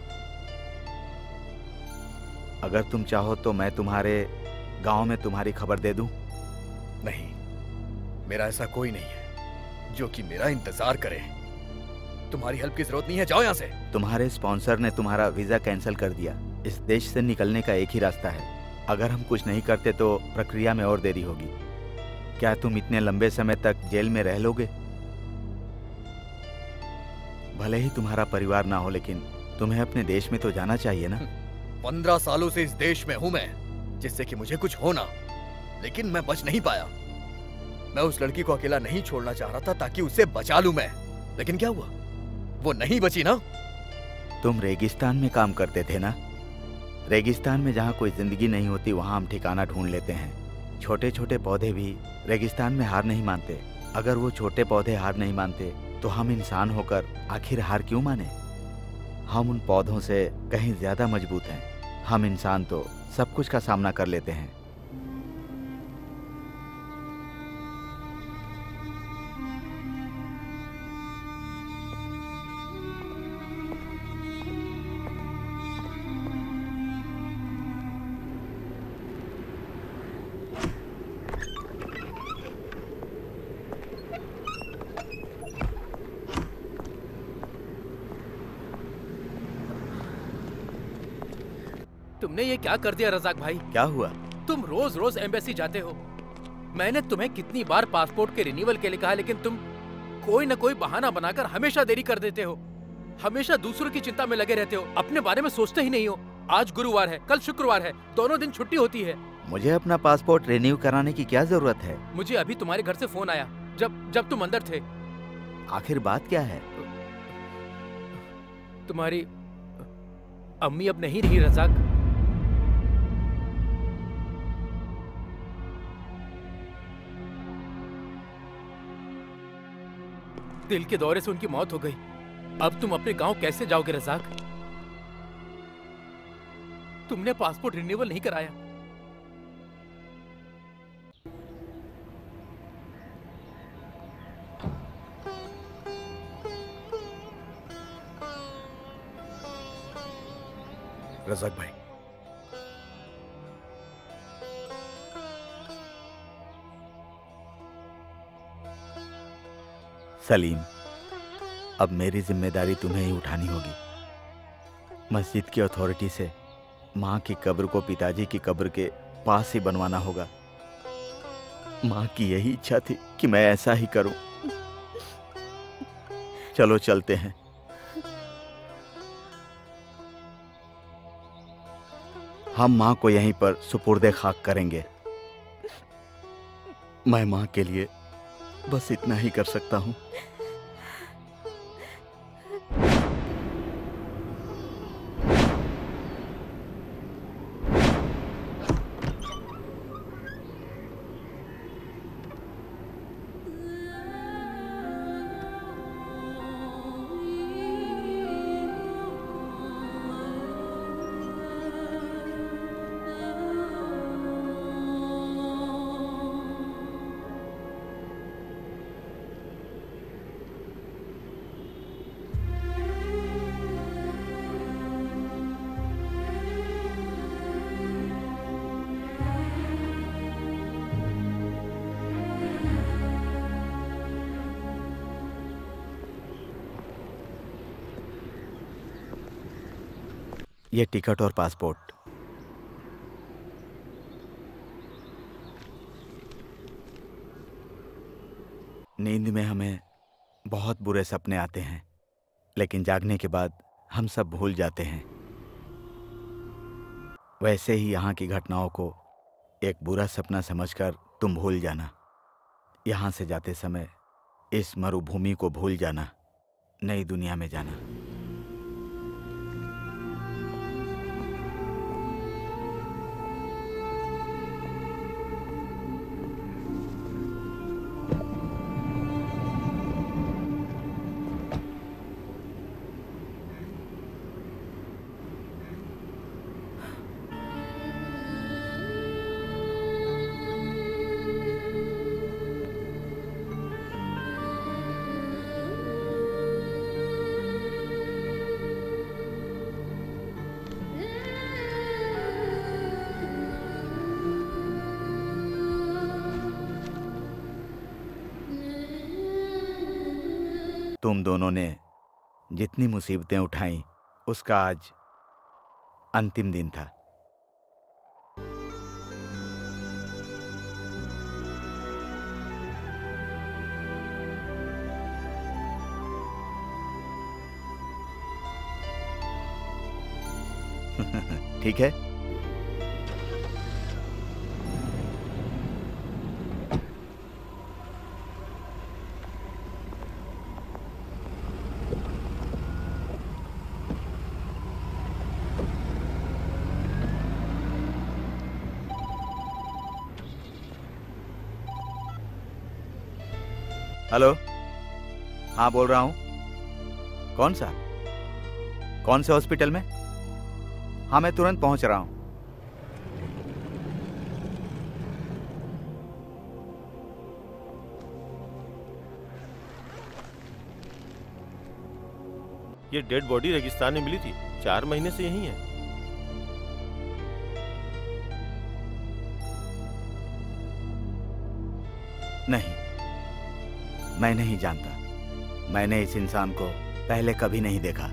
अगर तुम चाहो तो मैं तुम्हारे गांव में तुम्हारी खबर दे दूं। नहीं, मेरा ऐसा कोई नहीं है जो कि मेरा इंतजार करे। तुम्हारी हेल्प की जरूरत नहीं है, जाओ यहाँ से। तुम्हारे स्पॉन्सर ने तुम्हारा वीजा कैंसिल कर दिया। इस देश से निकलने का एक ही रास्ता है। अगर हम कुछ नहीं करते तो प्रक्रिया में और देरी होगी। क्या तुम इतने लंबे समय तक जेल में रह लोगे? भले ही तुम्हारा परिवार ना हो, लेकिन तुम्हें अपने देश में तो जाना चाहिए ना। 15 सालों से इस देश में हूं मैं, जिससे कि मुझे कुछ हो ना। लेकिन मैं बच नहीं पाया। मैं उस लड़की को अकेला नहीं छोड़ना चाह रहा था ताकि उसे बचा लूं मैं, लेकिन क्या हुआ, वो नहीं बची ना। तुम रेगिस्तान में काम करते थे ना? रेगिस्तान में जहाँ कोई जिंदगी नहीं होती वहाँ हम ठिकाना ढूंढ लेते हैं। छोटे छोटे पौधे भी रेगिस्तान में हार नहीं मानते। अगर वो छोटे पौधे हार नहीं मानते तो हम इंसान होकर आखिर हार क्यों माने? हम उन पौधों से कहीं ज्यादा मजबूत हैं। हम इंसान तो सब कुछ का सामना कर लेते हैं। तुमने ये क्या कर दिया रजाक भाई? क्या हुआ? तुम रोज रोज एम्बेसी जाते हो। मैंने तुम्हें कितनी बार पासपोर्ट के रिन्यूअल के लिए कहा, लेकिन तुम कोई न कोई बहाना बनाकर हमेशा देरी कर देते हो। हमेशा दूसरों की चिंता में लगे रहते हो, अपने बारे में सोचते ही नहीं हो। आज गुरुवार है, कल शुक्रवार है, दोनों दिन छुट्टी होती है। मुझे अपना पासपोर्ट रिन्यू कराने की क्या जरूरत है? मुझे अभी तुम्हारे घर से फोन आया जब तुम अंदर थे। आखिर बात क्या है? तुम्हारी अम्मी अब नहीं रही रजाक। दिल के दौरे से उनकी मौत हो गई। अब तुम अपने गांव कैसे जाओगे रजाक? तुमने पासपोर्ट रिन्यूअल नहीं कराया। रजाक भाई, सलीम, अब मेरी जिम्मेदारी तुम्हें ही उठानी होगी। मस्जिद की अथॉरिटी से माँ की कब्र को पिताजी की कब्र के पास ही बनवाना होगा। माँ की यही इच्छा थी कि मैं ऐसा ही करूं। चलो चलते हैं। हम माँ को यहीं पर सुपुर्दे खाक करेंगे। मैं माँ के लिए बस इतना ही कर सकता हूँ। ये टिकट और पासपोर्ट। नींद में हमें बहुत बुरे सपने आते हैं, लेकिन जागने के बाद हम सब भूल जाते हैं। वैसे ही यहाँ की घटनाओं को एक बुरा सपना समझकर तुम भूल जाना। यहाँ से जाते समय इस मरुभूमि को भूल जाना, नई दुनिया में जाना। तुम दोनों ने जितनी मुसीबतें उठाई उसका आज अंतिम दिन था। ठीक है। हेलो, हाँ बोल रहा हूँ। कौन सा? कौन से हॉस्पिटल में? हाँ मैं तुरंत पहुंच रहा हूँ। ये डेड बॉडी रेगिस्तान में मिली थी, 4 महीने से यहीं है। नहीं, मैं नहीं जानता। मैंने इस इंसान को पहले कभी नहीं देखा।